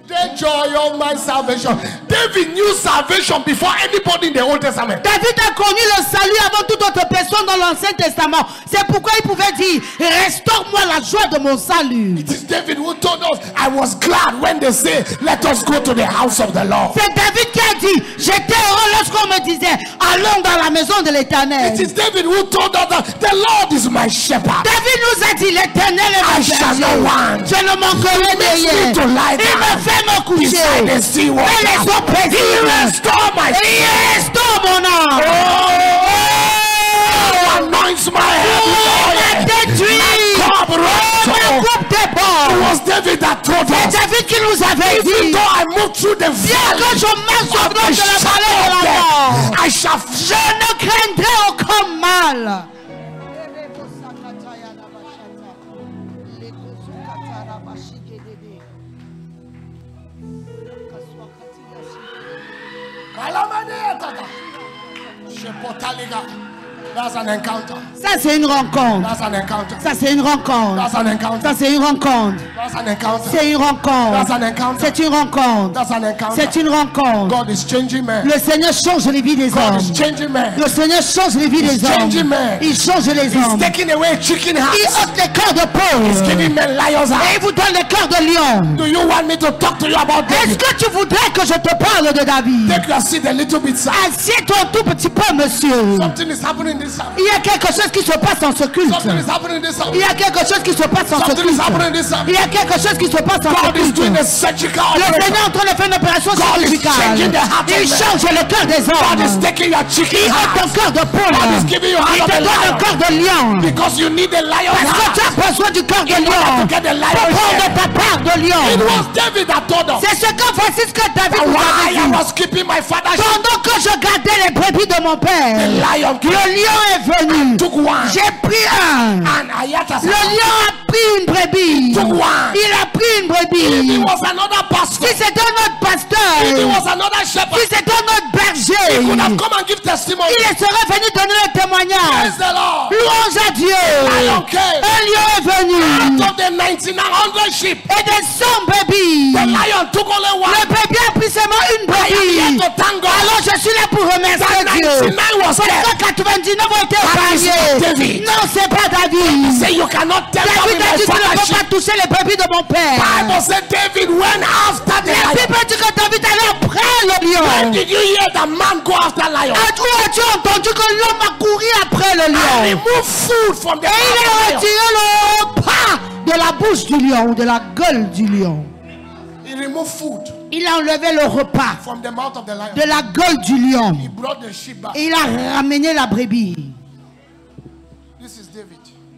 the joy of my salvation. David knew salvation before anybody in the Old Testament. David a connu le salut avant toute autre personne dans l'Ancien Testament. C'est pourquoi il pouvait dire, restaure-moi la joie de mon salut. It is David who told us, I was glad when they say, let us go to the house of the Lord. C'est David qui a dit, j'étais heureux lorsqu'on me disait, allons dans la maison de l'Éternel. It is David who told us that the Lord is my shepherd. David nous a dit, l'Éternel est I mon shall berger. not want. Je ne manquerai de He makes me rien. to lie Il me down fait me coucher. beside the sea Et les eaux water. He paisibles. restore my Et il restaure mon âme. Oh, anoints my head with Il oil. a détruit. Cup runs Ma over. coupe déborde. It was David that told C'est us, David qui nous avait even dit, though I move through the bien que valley je marche au of bord the de la shadow vallée de of la mort, death, I shall je ne craindrai aucun mal. That's an encounter. Ça, c'est une rencontre. That's an encounter. Ça, c'est une rencontre. That's an encounter. Ça, c'est une rencontre. That's an encounter. C'est une rencontre. That's an encounter. C'est une rencontre. That's an encounter. C'est une rencontre. God is changing men. Le Seigneur change les vies des God hommes. is changing men. Le Seigneur change les vies He's des changing hommes. men. Il change les He's hommes. taking away chicken Il hearts. ôte les cœurs de He's pauvre. giving men lions Et hearts. il vous donne les cœurs de lion. Do you want me to talk to you about Est-ce David? que tu voudrais que je te parle de David? Take your seat a little bit, sir. Assieds-toi un tout petit peu, monsieur. Something is happening in this house. Il y a quelque chose qui se passe en ce culte. Something is happening in this house. Il y a quelque chose qui se passe en ce Something is culte. happening in this house. Il y a quelque chose qui se passe en ce God is culte. doing a surgical Le operation. Seigneur est en train de faire une opération God is chirurgicale. changing the heart of Il men. change le cœur des God is hommes. taking your chicken Il ôte ton heart cœur de pauvre. God is giving you heart Il of te a donne un lion. cœur de lion. because you need a lion Parce que tu heart. as besoin du cœur de In order lion. to get the lion Pour prendre share. ta part de It lion. was David that told us C'est ce que voici ce que David that nous while avait I dit. was keeping my father's sheep, Pendant que je gardais les brebis de mon the père, lion le lion est venu. took one. J'ai pris un. And Ayata Le lion a pris une brebis. took one. Il a pris une If it brebis. was another pastor, Si c'était notre if it pasteur, was another shepherd, si c'était notre he berger, could have come and give testimony. il serait venu donner le témoignage. Praise the Lord. Louange à Dieu. Lion came. Un lion est venu. Out of the 1900 sheep, Et des 100 brebis. the lion took only Le one. bébé a pris seulement une I am brebis. here to thank God. Alors je suis là pour remercier That Dieu. 99 was Parce there. que 99 ont été That is not épargnés. David. Non, c'est pas David. Say you cannot tell me David a my dit tu ne father's peux sheep. pas toucher les brebis de mon père. Bible said David went after the La lion. Bible dit que David allait après le When lion. did you hear the man go after lion? Où as-tu entendu que l'homme a couru après le And lion? remove food from the Et il a mouth of the retiré le pas de la bouche du lion ou de la gueule du lion. lion. He removed food Il a enlevé le repas from the mouth of the lion. de la gueule du lion. He brought the sheep back. Et il a ramené la brebis. This is David.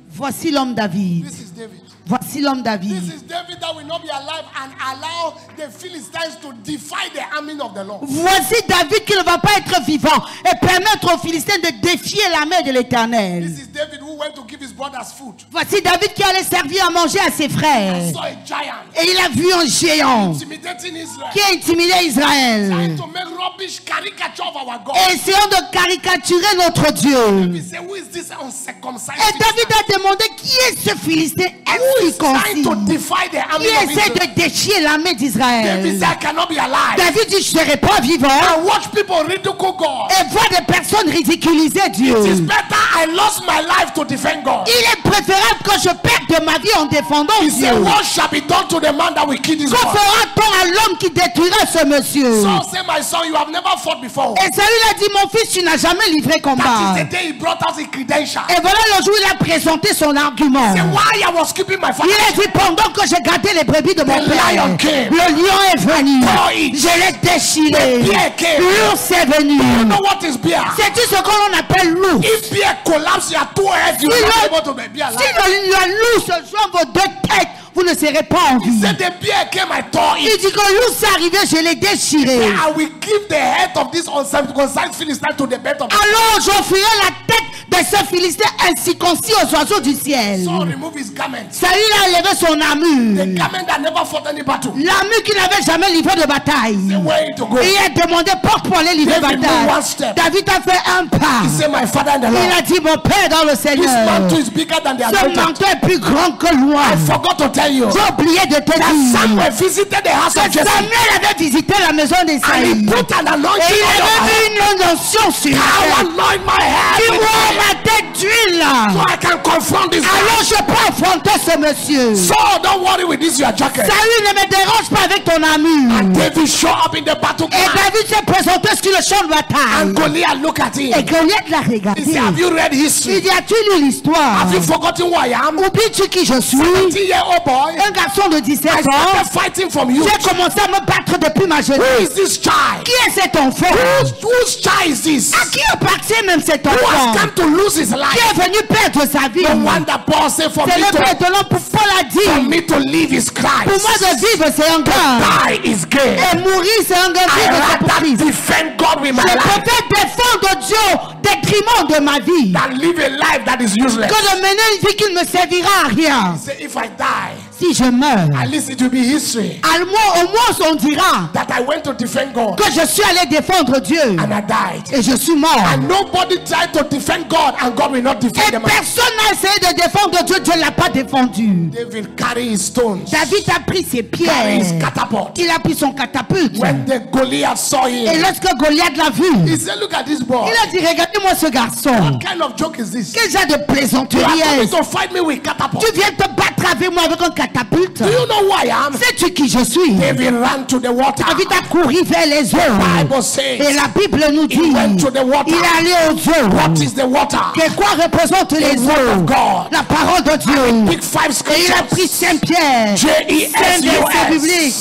Voici l'homme David. This is David. Voici l'homme This David. is David that will not be alive and allow the Philistines to defy the army of the Lord. Voici David qui ne va pas être vivant et permettre aux Philistins de défier la main de l'Éternel. This is David who went to give his brothers food. Voici David qui allait servir à manger à ses frères. Saw a giant Et il a vu un géant intimidating Israel. qui a intimidé Israël. Trying to make rubbish caricature of our God. Essayant de caricaturer notre Dieu. He said, who is this uncircumcised Et David Philistine a demandé qui est ce Philistin who is trying to incirconcis defy the army qui of essaie Israel? de déchirer l'armée David d'Israël. said, I cannot be alive. David dit, je ne serai pas vivant. And watch people ridicule God. Et voir des personnes ridiculiser Dieu. It is better I lost my life to defend God. Il est préférable que je perde ma vie en défendant He Dieu. said, what shall be done to the man that will kill this Que boy? fera-t-on à l'homme qui détruira ce monsieur? Saul said, my son, you have never fought before. Et Saül a dit, mon fils, tu n'as jamais livré combat. That is the day he brought us his credential. Et voilà le jour où il a présenté son argument. Say, why I was keeping my father? Il a dit, pendant que je gardais les brebis de mon The père, lion came. le lion est venu. Tore it. Je l'ai déchiré. The bear came. L'ours est venu. You know what is beer? C'est-tu ce que l'on appelle l'ours? If beer collapse your two heads, you Si will not be le- able to be alive. Si le loup se joint vos deux têtes, vous ne serez pas en He vie. said the bear came, I tore Il it. dit que l'ours est arrivé, je l'ai déchiré. I will give the head of this uncircumcised Philistine to the bed of the Alors j'offrirai la tête de ce Philistin incirconcis aux oiseaux du ciel. Saul remove his garment. Saül a levé son The armure. garment that never fought any battle. L'armure qui n'avait jamais livré de bataille. Where to go? Et il a demandé porte pour aller livrer David bataille. moved one step. David a fait un pas. He said, my father and the Il Lord. a dit mon père dans le This Seigneur. mantle is bigger than the Ce anointed. manteau est plus grand que loin. I forgot to tell you J'ai oublié de te that dire. Samuel visited the house of Jesse Samuel avait visité la maison and he d'Israël. put an Et anointing il on your avait head. mis une onction sur I la tête. anoint my head Tu with vois oil ma tête d'huile là. so I can confront this man. Alors je peux affronter ce monsieur. Saul, don't worry with this your jacket. Saül, ne me dérange pas avec ton armure. And David show up in the Et battleground. David s'est présenté sur le champ de And bataille. Goliath look at him. Et Goliath l'a He regardé. said, have you read Il history? dit, as-tu lu l'histoire? Have you forgotten who I am? Oublies-tu qui je suis? 17-year-old boy. Un garçon de I 17 ans. started fighting from you. J'ai commencé à me battre depuis ma Who jeunesse. is this child? Qui est cet enfant? Whose child is this? À qui appartient même cet Who enfant? has come to lose his Qui life? est venu perdre sa vie? No wonder Paul said for C'est me le to, maintenant pour Paul a for dit. me to live is Pour moi Christ. de vivre c'est un gain. Die is gain. Et mourir c'est un gain. I Vivre c'est pour rather Christ. defend God with my Je life préfère défendre Dieu au détriment de ma vie than live a life that is useless. que de mener une vie qui ne me servira à rien. Say if I die, Si je meurs, at least it will be history au moins on dira that I went to defend God que je suis allé défendre Dieu and I died. et je suis mort. And nobody tried to defend God and God will not defend Et them. personne n'a essayé de défendre Dieu, Dieu ne l'a pas défendu. David carried his stones, David a pris ses carried his pierres, catapult. il a pris son catapulte. When the Goliath saw Et him, lorsque Goliath l'a vu, he said, look at this boy. il a dit, regardez-moi ce garçon. What kind of joke is this? Quel genre de plaisanterie You are est-ce? coming to fight me with catapult. Tu viens te battre avec moi avec un catapulte. Do you know who I am? Sais-tu qui je suis? David ran to the water. David a couru vers les eaux. Bible says Et la Bible nous dit, he went to the water. il est allé aux eaux. What is the water? Que quoi représente les word of eaux? God. La parole de Dieu. Pick 5 Et il a pris scriptures. Saint-Pierre, Saint verset biblique,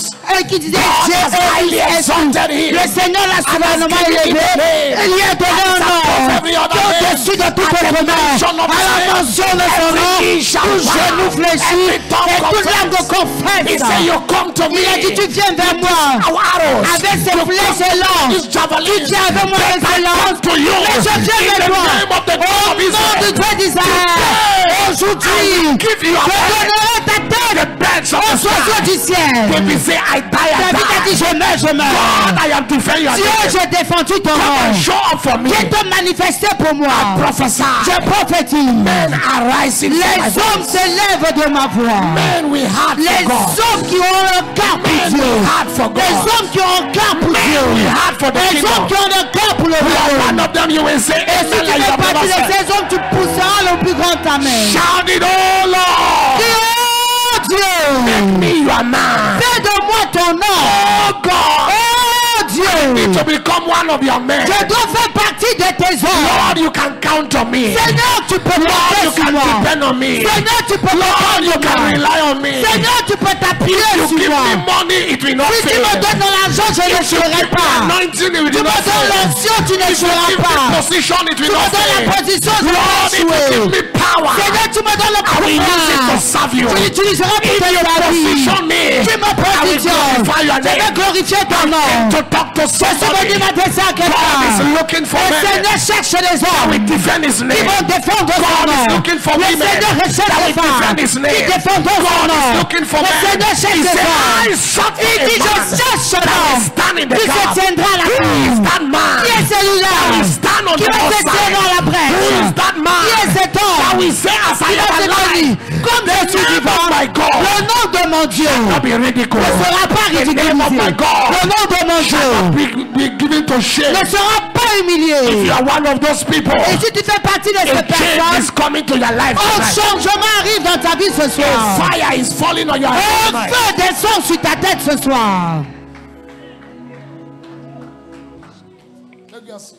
qui disait God has highly exalted him. le Seigneur l'a souverainement given him élevé a name et lui a donné un nom every other qui est au-dessus de tout At the autre nom. mention of À la his name, mention de son every nom, knee shall tout bow, genou fléchit every tongue et toute langue confess. He confesse. said, you come to me. Il a dit, tu viens vers moi Our arrows. avec ses flèches et lances. His javelins. Tu viens avec moi avec But ses I lances. come to you. Mais je viens In vers the toi. name of the God Au of nom de Israel. Dieu d'Israël. Aujourd'hui, Give you je a donnerai ta the tête birds of aux the oiseaux sky. du ciel. David say, I die, David a dit, I die. je meurs, je God, meurs. I am defending your Dieu, name. j'ai défendu ton Come and nom. show up for me. Viens te manifester pour moi. Prophesy. Je prophétise. Men are rising from my Les hommes voice. se lèvent de ma voix. Men we heart Les for God. hommes qui ont un cœur pour Men we Dieu. heart for Les God. hommes qui ont un cœur pour Men we Dieu. heart for the Les hommes kingdom. qui ont un cœur pour le You are one royaume. of them. You will say, Et si Amen, tu like you fais have partie never de said. ces hommes, tu pousseras le plus grand amen. Shout it, oh Lord. Dis, oh Dieu, Me, you are man. fais de moi ton nom. Oh God. Oh Dieu, To become one of your men. je dois faire partie de tes hommes. Lord, you can count on me. Seigneur, tu peux Lord, compter you sur can moi. depend on me. Seigneur, tu peux Lord, compter you sur can moi. rely on me. Seigneur, tu peux t'appuyer You sur give moi. me money, it will not Si tu me fail. donnes de l'argent, je ne serai pas. Anointing, it Tu will me not donnes fail. l'onction, tu ne seras Give me pas. position, it Tu will me not donnes la fail. position, je Lord, vais if you give échouer. me power, Seigneur, tu me donnes le I will use it to pouvoir. serve you. Tu l'utiliseras pour If te you position servir. me, Tu me I will positionnes. glorify your Je vais name. glorifier ton nom. To talk to Je me somebody. dis m'adresser à God quelqu'un. is looking for Le men Seigneur cherche les that hommes will defend his qui name. vont défendre son God is nom. looking for Le women Seigneur recherche that les will femmes defend his qui name. défendront son God nom. is looking for Le men. Seigneur cherche He les said, hommes. I sought for Il a dit, je man cherche un that will homme stand in the qui se gap. tiendra à la Who is brèche. that man? Qui est celui-là That will stand on qui the va se outside. tiendre à la Who is brèche? that man? Qui est cet That homme will say, as I qui va am se alive, tenir comme je suis the name vivant? of my God Le nom de mon Dieu not be ridiculed. ne sera pas The name of ridiculisé. my God Le nom de mon Dieu be given to shame. ne sera pas If humilié. you are one of those people, Et si tu fais partie de a ces change personnes, is coming to your life un tonight. changement arrive dans ta vie ce A soir. fire is falling on your head Un tonight. feu descend sur ta tête ce soir. Take your seat.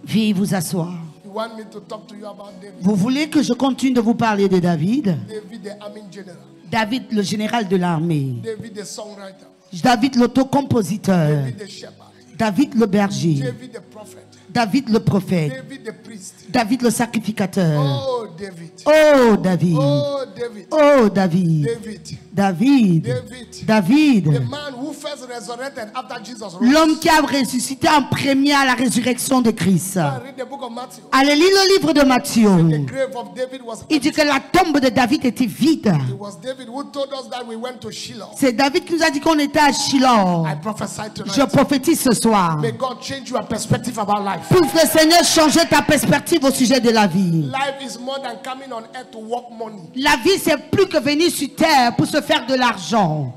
Veuillez vous asseoir. You want me to talk to you about David? Vous voulez que je continue de vous parler de David? David, the army general. David, le général de l'armée. David, the songwriter. David, l'autocompositeur. David, the shepherd. David, le berger. David, the prophet. David, le prophète. David, the priest. David, le sacrificateur. Oh, David. Oh, David. Oh, David. Oh, David. David. David. David. David. The man who first resurrected after Jesus rose. L'homme qui a ressuscité en premier à la résurrection de Christ. I read the book of Matthew. Allez lire le livre de The Matthieu. grave of David was Il dit que la tombe de David était vide. It was David who told us that we went to Shiloh. C'est David qui nous a dit qu'on était à Shiloh. I prophesied Je tonight. prophétise ce soir. May God change your perspective about life. Puisse le Seigneur changer ta perspective au sujet de la vie. Life is more than coming on earth to work money. La vie, c'est plus que venir sur terre pour se faire de l'argent.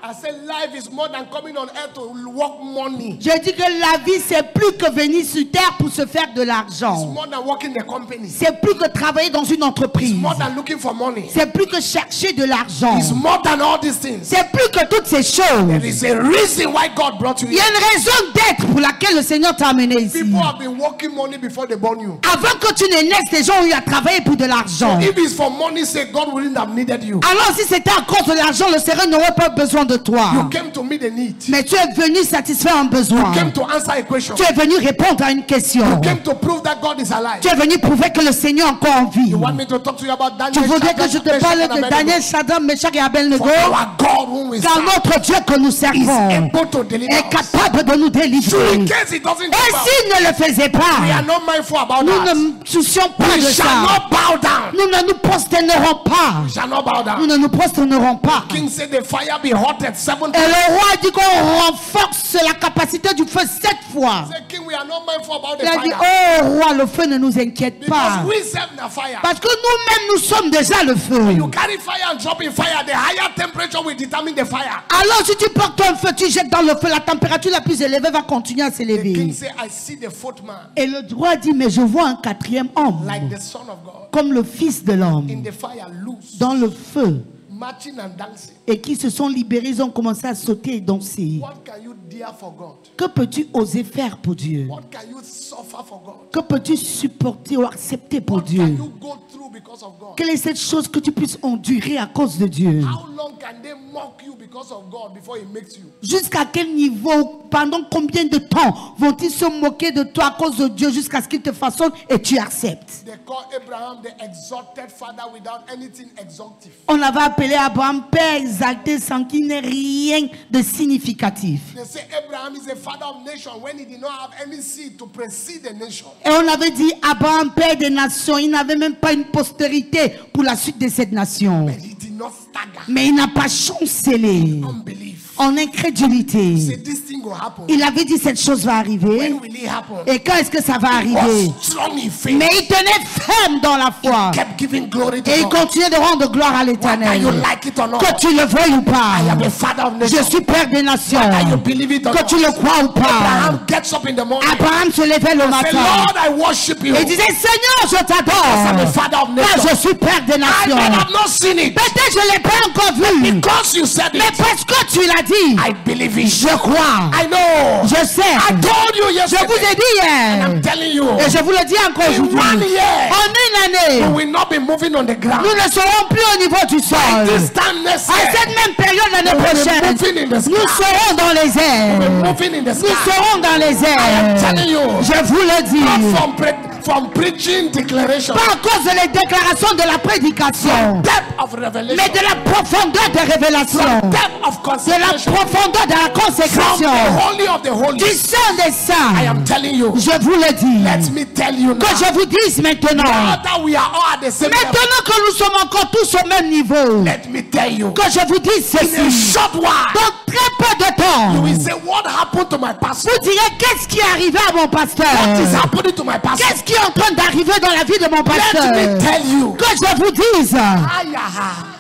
I said life is more than coming on earth to work money. Je dis que la vie, c'est plus que venir sur terre pour se faire de It's l'argent. more than working the company. C'est plus que travailler dans une It's entreprise. more than looking for money. C'est plus que chercher de l'argent. It's more than all these things. C'est plus que toutes ces There choses. is a reason why God brought you Il y here. a une raison d'être pour laquelle le Seigneur t'a amené ici. People have been working money before they born you. Avant que tu ne naisses, les gens ont eu à travailler pour de l'argent. If it's for money's sake, God wouldn't have needed you. Alors si c'était à cause de l'argent, le Seigneur n'aurait pas besoin de toi. You came to meet the need. Mais tu es venu satisfaire un besoin. You came to answer a question. Tu es venu répondre à une question. You came to prove that God is alive. Tu es venu prouver que le Seigneur est encore en vie. You want me to talk to you about Tu Daniel? voudrais que je te parle de Daniel, Shadrach, Meshach et Abednego? For our God whom we Car serve notre Dieu que nous is servons able to deliver est us. capable de nous So délivrer. in case it doesn't Et come out, s'il ne le faisait we are pas, not mindful about nous that. ne nous soucions pas We de shall ça. not bow down. Nous ne nous prosternerons pas. We shall not bow Nous down. ne nous prosternerons pas. King said the fire be hot at 7 Et times. le roi dit qu'on renforce la capacité du feu 7 fois. Say, King, we are not mindful about the Il a dit, fire. oh roi, le feu ne nous inquiète pas. Because we serve the fire. Parce que nous-mêmes, nous sommes déjà le feu. You carry fire and drop in fire. The higher temperature will determine the fire. Alors si tu portes un feu, tu jettes dans le feu, la température la plus élevée va continuer à The s'élever. king said, I see the fourth man Et le roi dit, mais je vois un quatrième homme, like the son of God comme le fils de l'homme, in the fire, loose, dans le feu, marching and dancing. et qui se sont libérés, ils ont commencé à sauter et danser. What can you dare for God? Que peux-tu oser faire pour Dieu? What can you suffer for God? Que peux-tu supporter ou accepter pour What can Dieu? you go through because of God? Quelle est cette chose que tu puisses endurer à cause de Dieu? How long can they mock you because of God before He makes you? Jusqu'à quel niveau, pendant combien de temps vont-ils se moquer de toi à cause de Dieu jusqu'à ce qu'il te façonne et tu acceptes? They call Abraham the exalted father without anything exaltive. On avait appelé Abraham Père exalté sans qu'il n'ait rien de significatif. They say Abraham is a father of nation when he did not have any seed to precede the nation. Et on avait dit Abraham Père des nations. Il n'avait même pas une postérité pour la suite de cette nation. But he did not stagger. Mais il n'a pas chancelé Unbelief. en incrédulité. Say this thing will happen. Il avait dit cette chose va arriver. When will it happen? Et quand est-ce que ça va He arriver? was strong in faith. Mais il tenait ferme dans la foi. Kept giving glory to Et il God. continuait de rendre gloire à Whether l'Éternel. you like it or not, Que tu le veuilles ou I am pas. a father of Je nations. suis Père des nations. Whether you believe it or Que not. tu le crois ou pas. Abraham gets up in the morning. Abraham se levait le Say, matin. Lord, I worship you. Et disait, Seigneur, je I'm a t'adore. father of Car nations. je suis Père des I nations. might have not seen it. Peut-être je ne l'ai pas encore vu. Because you said Mais it, parce que tu l'as dit, I believe it. je crois. I know. Je sais. I told you Je vous yesterday. ai dit hier. I'm telling you. Et je vous le dis encore In aujourd'hui. 1 year, En une we année, will not be moving on the ground. nous ne serons plus au niveau du sol. This time next À year, cette même période l'année we will be prochaine, moving in the nous sky. serons dans les We're airs. moving in the Nous sky. serons dans les I am airs. telling you. Je vous le dis. Not from preaching declaration. Pas à cause de les déclarations de la prédication, Depth of revelation. mais de la profondeur des révélations, From depth of de la consecration. profondeur de la From consécration, the holy of the holy. du Saint des I Saints. am telling you. Je vous le dis. Let me tell you now. Que je vous dise maintenant. Now that we are all at the same level. Maintenant que nous sommes encore tous au même niveau. Let me tell you. Que je vous dise In a ceci. short while, Dans très peu de you temps, will say, what happened to my pastor? vous direz qu'est-ce qui est arrivé à mon pasteur. What is happening to my pastor? Qu'est-ce qui est en train d'arriver dans la vie de mon Let me pasteur. tell you. Que je vous dise.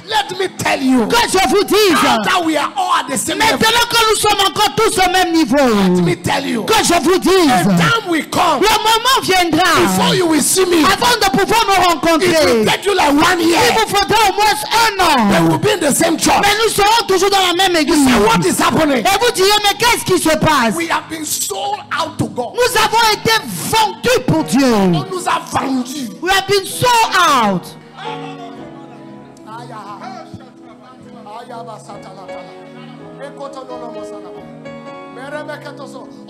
Let me tell you. Que je vous dise. Now that we are all at the same level. Maintenant que nous sommes encore tous au même niveau. Let me tell you. Que je vous A dise. time will come Le moment viendra. before you will see me. Avant de pouvoir me It will rencontrer. take you like 1 Il year. vous faudra au moins un They an. will be in the same church. Mais nous serons toujours dans la même église. Say, what is happening? Et vous direz, mais qu'est-ce qui se passe? We have been sold out to God. Nous avons été vendus pour Dieu. On nous a vendu. We have been sold out.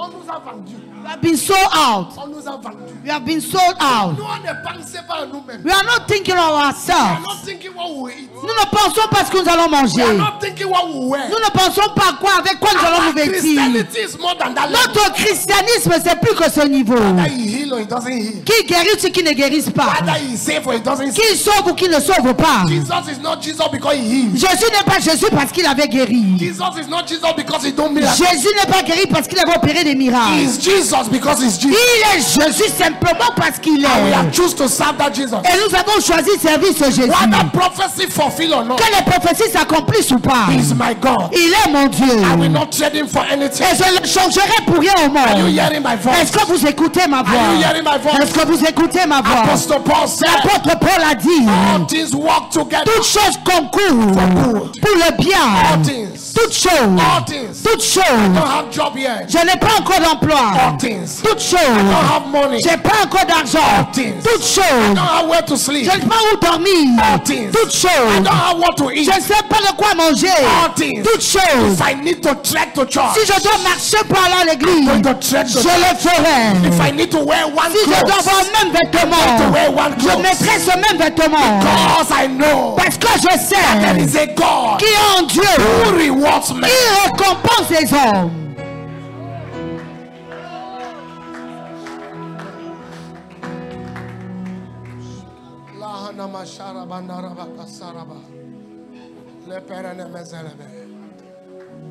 On nous a vendu. We have been sold out. On nous a vendu. We have been sold out. Nous, on ne pensait pas à nous-mêmes. We are not thinking of We are ourselves. not thinking what we will eat. Nous ne pensons pas à ce que nous allons We are manger. not thinking what we will wear. Nous ne pensons pas à quoi, avec quoi nous allons Our nous vêtir. Christianity is more than that level. Notre christianisme, c'est plus que ce niveau. Whether he heal or he doesn't heal. Qui guérit ou qui ne guérissent pas. Whether he save or he doesn't save. Qui sauve ou qui ne sauve pas. Jesus is not Jesus because he heals. Jésus n'est pas Jésus parce qu'il avait guéri. Jesus is not Jesus because he don't miracles. Jésus n'est pas guéri parce qu'il avait opéré des He miracles. is Jesus because he's Jesus. Il est Jésus simplement parce qu'il And we have est. choose to serve that Jesus. Et nous avons choisi de servir ce Jésus. Whether prophecy fulfill or not, Que les prophéties s'accomplissent ou pas. he is my God. Il est mon Dieu. I will not trade him for anything. Et je le changerai pour rien au Are you monde. hearing my Est-ce voice? que vous écoutez ma Are you voix? hearing my Est-ce voice? que vous écoutez ma voix? Apostle Paul said, L'apôtre Paul a dit, all things work together toutes choses concourent for good. pour le All bien. things Toutes choses. All things. Toutes choses. I don't have job yet. Je n'ai pas encore d'emploi. All things. Toutes choses. I don't have money. J'ai pas encore d'argent. All things. Toutes I choses. don't have where to sleep. Je ne sais pas où dormir. All things. Toutes I choses. don't have what to eat. Je ne sais pas de quoi manger. All things. Toutes choses. If I need to trek to church, Si je dois marcher pour aller à l'église, I'm going to trek to je church. le ferai. If I need to wear one Si je dois avoir clothes, le même to vêtement, wear one je clothes. mettrai ce même vêtement. Because I know Parce que je there sais is a God qui est en Dieu, who rewards me. qui récompense les hommes.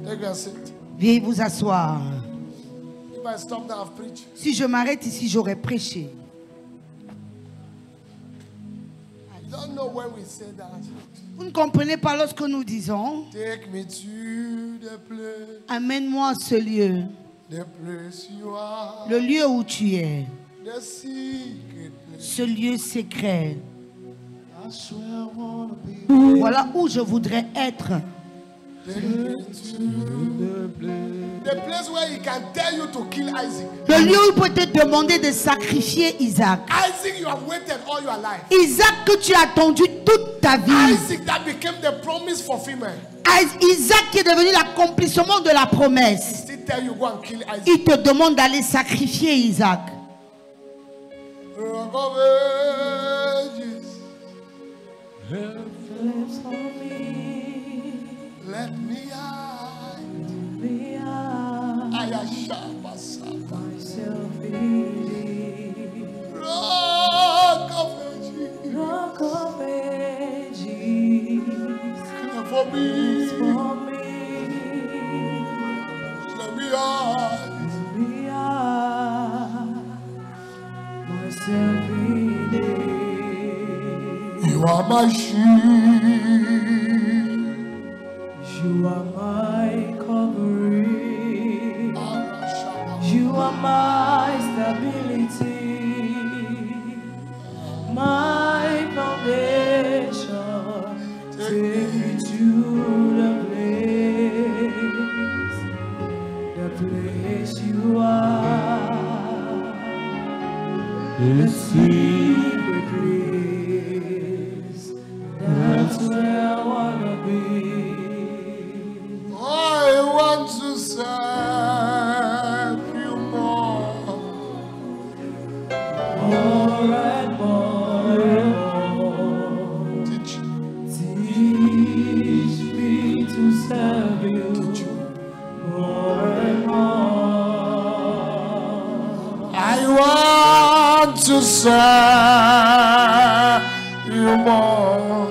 Take a seat. Veuillez vous asseoir. If I stop now, I've preached. Si je m'arrête ici, j'aurais prêché. I don't know when we say that. Vous ne comprenez pas lorsque nous disons, Take me to the place, amène-moi à ce lieu, the place you are, le lieu où tu es, the secret place. ce lieu secret. That's where I wanna be. Voilà où je voudrais être. Take me to the place where he can tell you to kill Isaac. Le lieu où il peut te demander de sacrifier Isaac. Isaac, you have waited all your life. Isaac que tu as attendu toute ta vie. Isaac that became the promise fulfillment. Isaac qui est devenu l'accomplissement de la promesse. Still tell you go and kill Isaac. Il te demande d'aller sacrifier Isaac. Rock of Ages, let me hide. I am sharp as Rock of Ages, clear for me. Let me hide. You are my shield. You are my covering. You are my stability, my foundation. Take me to the place you are, the secret place. That's where I wanna be. I want to serve you more. More and more and more. Teach Teach me to serve you more and more. I want to serve you more.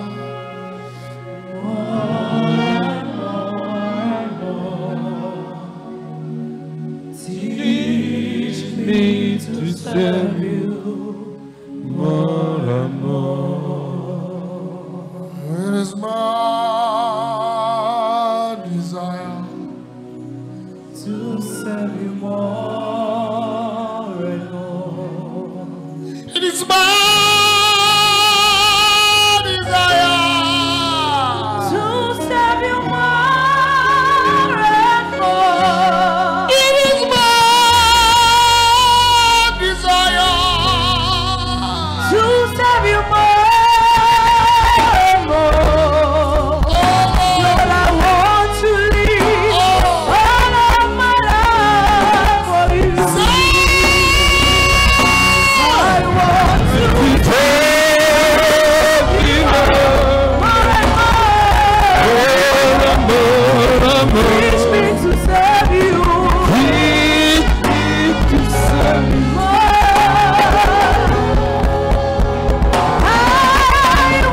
Teach me to serve you more and more. It is my desire To serve you more and more. It is my desire To serve you more and more. It is my desire To serve you more and more. Lord, I want to live all of my life for you. I want to serve you more and more. Teach me to serve you. More. I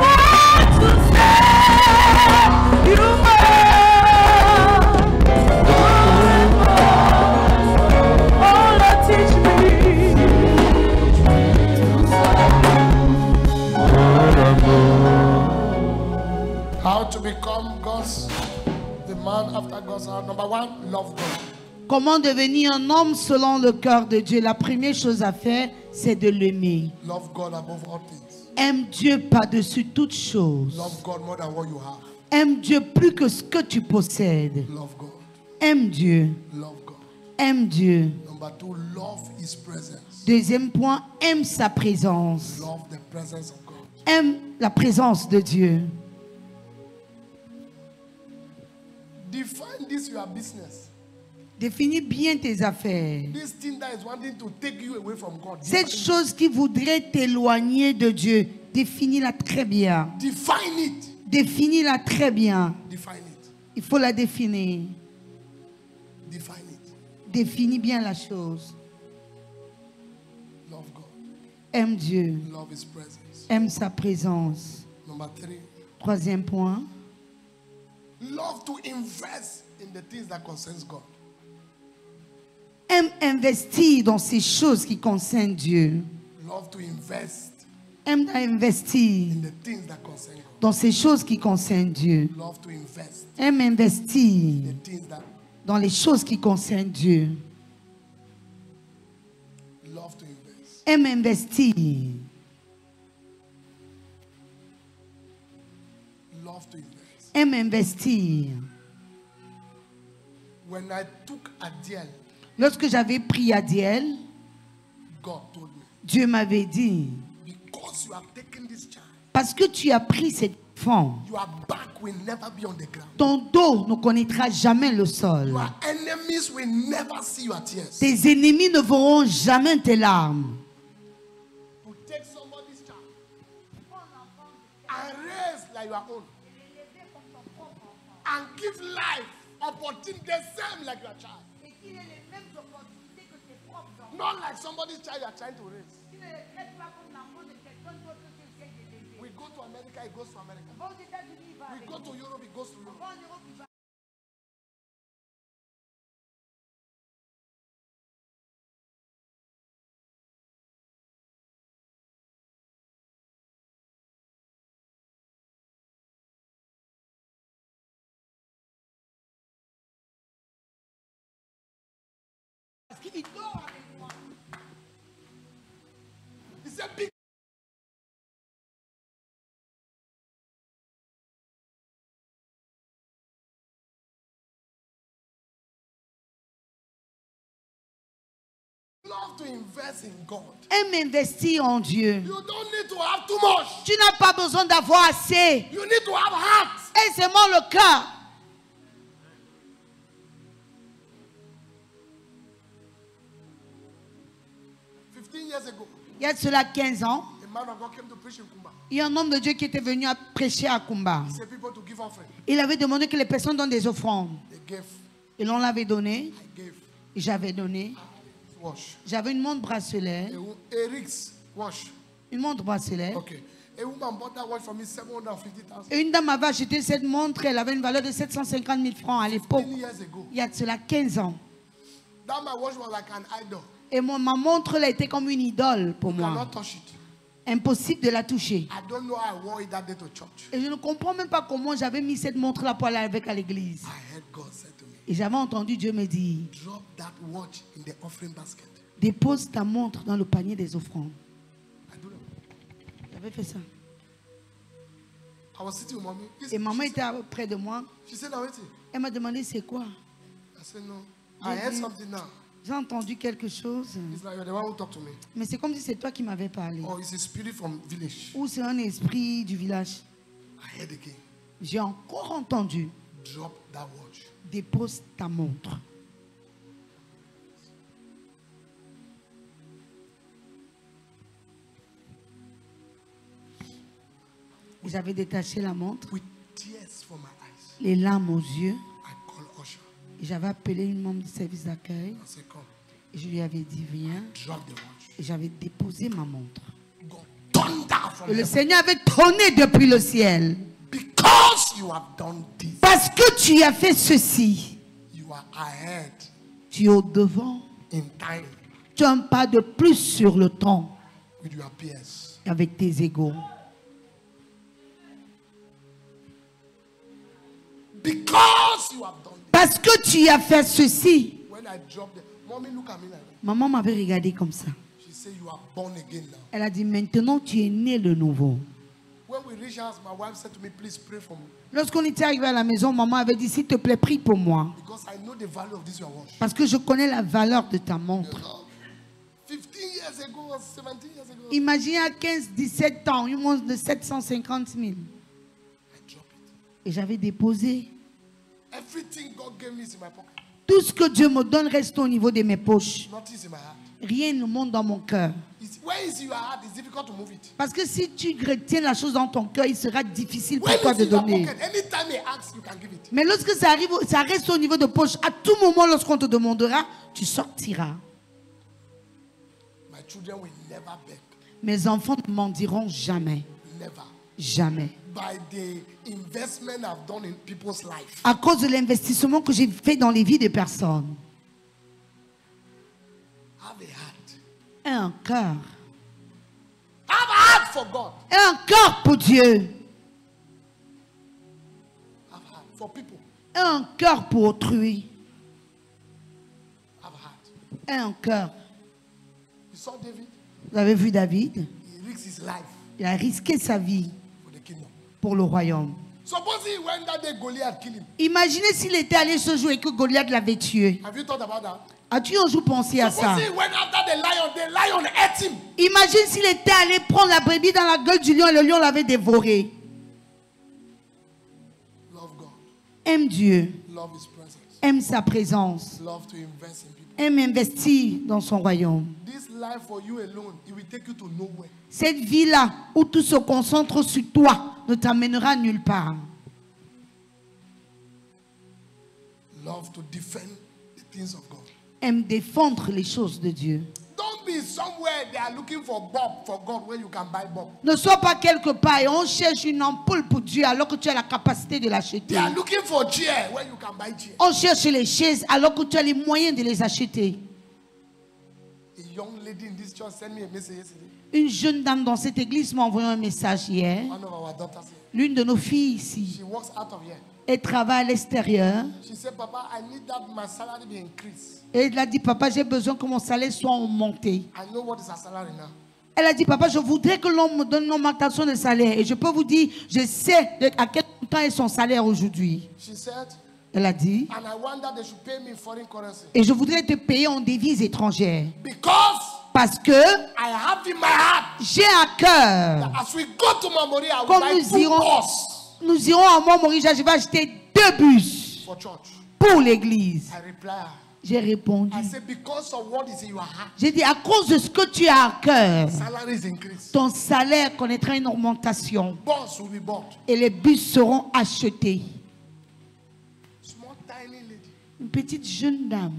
want to serve you more. Oh, Lord, teach me How to become God's the man after God's heart. Number one, love God. Comment devenir un homme selon le cœur de Dieu? La première chose à faire, c'est de l'aimer. Love God above all things. Aime Dieu par-dessus toutes choses. Love God more than what you have. Aime Dieu plus que ce que tu possèdes. Love God. Aime Dieu. Love God. Aime Dieu. Number 2, love His presence. Deuxième point, aime sa présence. Love the presence of God. Aime la présence de Dieu. Define this your business. Définis bien tes affaires. This thing that is wanting to take you away from God. Cette Define chose qui voudrait t'éloigner de Dieu, définis-la très bien. it. Define it. Définis-la très bien. Define it. Il faut la définir. Define it. Définis bien la chose. Love God. Aime Dieu. Love His presence. Aime sa présence. Number 3, Troisième point. love to invest in the things that concerns God. Aime investir dans ces choses qui concernent Dieu. Love to invest Aime investir in the things that concern God. dans ces choses qui concernent Dieu. Love to invest Aime investir in the things that dans les choses qui concernent Dieu. love to invest. Aime investir. Love to invest. Aime investir. When I took Adiel, Lorsque j'avais pris Adiel, God told me, Dieu m'avait dit, because you have taken this child, parce que tu as pris cet enfant, your back will never be on the ground. ton dos ne connaîtra jamais le sol. Your enemies will never see your tears. Tes ennemis ne verront jamais tes larmes. To take somebody's child and raise like your own and give life, opportunity the same like your child. Not like somebody's child you are trying to raise. We go to America, it goes to America. We go to Europe, it goes to Europe. It's a big love to invest in God. Aime investir en Dieu. You don't need to have too much. Tu n'as pas besoin d'avoir assez. You need to have heart. Et seulement le cœur. Years ago, Il y a de cela 15 ans, a man of God came to preach in Kumba. il y a un homme de Dieu qui était venu à prêcher à Kumba. He said people to give offering. Il avait demandé que les personnes donnent des offrandes. They gave. Et l'on l'avait donné. I gave. Et j'avais donné. Wash. J'avais une montre bracelet. Eric's wash. Une montre bracelet. Okay. A woman bought that watch for me 750,000. Et une dame m'avait acheté cette montre. Elle avait une valeur de 750 000 francs à l'époque. 10 years ago. Il y a de cela 15 ans. That my watch was like an idol. Et ma montre elle était comme une idole pour You moi. cannot touch it. Impossible de la toucher. I don't know how I wore it that day to church. Et je ne comprends même pas comment j'avais mis cette montre-là pour aller avec à l'église. I heard God say to me, Et j'avais entendu Dieu me dire, drop that watch in the offering basket. dépose ta montre dans le panier des offrandes. I do that. J'avais fait ça. I was sitting with mommy. Et maman était près de moi. She said, now wait. Elle m'a demandé c'est quoi. I said, no. I heard something now. J'ai entendu quelque chose. It's like you're the one who talked to me. Mais c'est comme si c'est toi qui m'avais parlé. Or it's a spirit from village. Ou c'est un esprit du village. I heard again. J'ai encore entendu. Drop that watch. Dépose ta montre. J'avais détaché la montre, With tears from my eyes, les larmes aux yeux. I called Usher. Et j'avais appelé une membre du service d'accueil. I said, come. Et je lui avais dit, viens. Drop the watch. Et j'avais déposé ma montre. God thunder from Et le heaven. Seigneur avait tonné depuis le ciel. Because you have done this, Parce que tu as fait ceci. you are ahead Tu es au devant. in time Tu as un pas de plus sur le temps with your peers. avec tes égaux. Because you have done this. Parce que tu as fait ceci. When I dropped it, mommy look at me like that. Maman m'avait regardé comme ça. She said, you are born again now. Elle a dit, maintenant tu es né de nouveau. When we reached house, my wife said to me, please pray for me. Lorsqu'on était arrivé à la maison, maman avait dit, s'il te plaît, prie pour moi. Because I know the value of this your watch. Parce que je connais la valeur de ta montre. 15 years ago or 17 years ago. Imaginez à 15, 17 ans, une montre de 750 000. I dropped it. Et j'avais déposé. Everything God gave me is in my pocket. Tout ce que Dieu me donne reste au niveau de mes poches. Nothing is in my heart. Rien ne monte dans mon cœur. Where is your heart? It's difficult to move it. Parce que si tu retiens la chose dans ton cœur, il sera difficile pour When toi it's de in your donner. pocket, anytime they ask, you can give it. Mais lorsque ça arrive, ça reste au niveau de poche. À tout moment, lorsqu'on te demandera, tu sortiras. My children will never beg. Mes enfants ne m'en diront jamais. Never. Jamais. By the investment I've done in people's life. À cause de l'investissement que j'ai fait dans les vies des personnes. Have a heart. Et un cœur. Have a heart for God. Et un cœur pour Dieu. Have a heart for people. Et un cœur pour autrui. Have a heart. Et un cœur. You saw David? Vous avez vu David? He risked his life Il a risqué sa vie for the kingdom. pour le royaume. Suppose he went that day, Goliath killed him. Imaginez s'il était allé ce jour et que Goliath l'avait tué. Have you thought about that? As-tu un jour pensé à ça? Suppose he went after the lion ate him. Imagine s'il était allé prendre la brebis dans la gueule du lion et le lion l'avait dévoré. Love God. Aime Dieu. Love his presence. Aime sa présence. Love to invest in people. Aime investir dans son royaume. This life for you alone, it will take you to nowhere. Cette vie-là, où tout se concentre sur toi, ne t'amènera nulle part. Love to defend the things of God. Aime défendre les choses de Dieu. Don't be somewhere they are looking for bulb for God when you can buy bulb. Ne sois pas quelque part et on cherche une ampoule pour Dieu alors que tu as la capacité de They l'acheter. are looking for chair when you can buy chair. On cherche les chaises alors que tu as les moyens de les acheter. A young lady in this church sent me a message yesterday. Une jeune dame dans cette église m'a envoyé un message hier. One of our daughters here. L'une de nos filles ici, She walks out of here. elle travaille à l'extérieur. She said, Papa, I need that my salary be increased. Et elle a dit, papa, j'ai besoin que mon salaire soit augmenté. I know what is her salary now. Elle a dit, papa, je voudrais que l'on me donne une augmentation de salaire. Et je peux vous dire, je sais à quel montant est son salaire aujourd'hui. She said, Elle a dit, and I want that they should pay me in foreign currency. et je voudrais te payer en devises étrangères. Because Parce que I have in my heart j'ai un cœur. that as we go to Mamori, I will Comme buy nous irons à Mont-Maurice, je vais acheter 2 bus for church. pour l'église. I reply, J'ai répondu. I said, because of what is in your heart, J'ai dit, à cause de ce que tu as à cœur, salary is increased. ton salaire connaîtra une augmentation Bus will be bought. et les bus seront achetés. Small, tiny lady. Une petite jeune dame.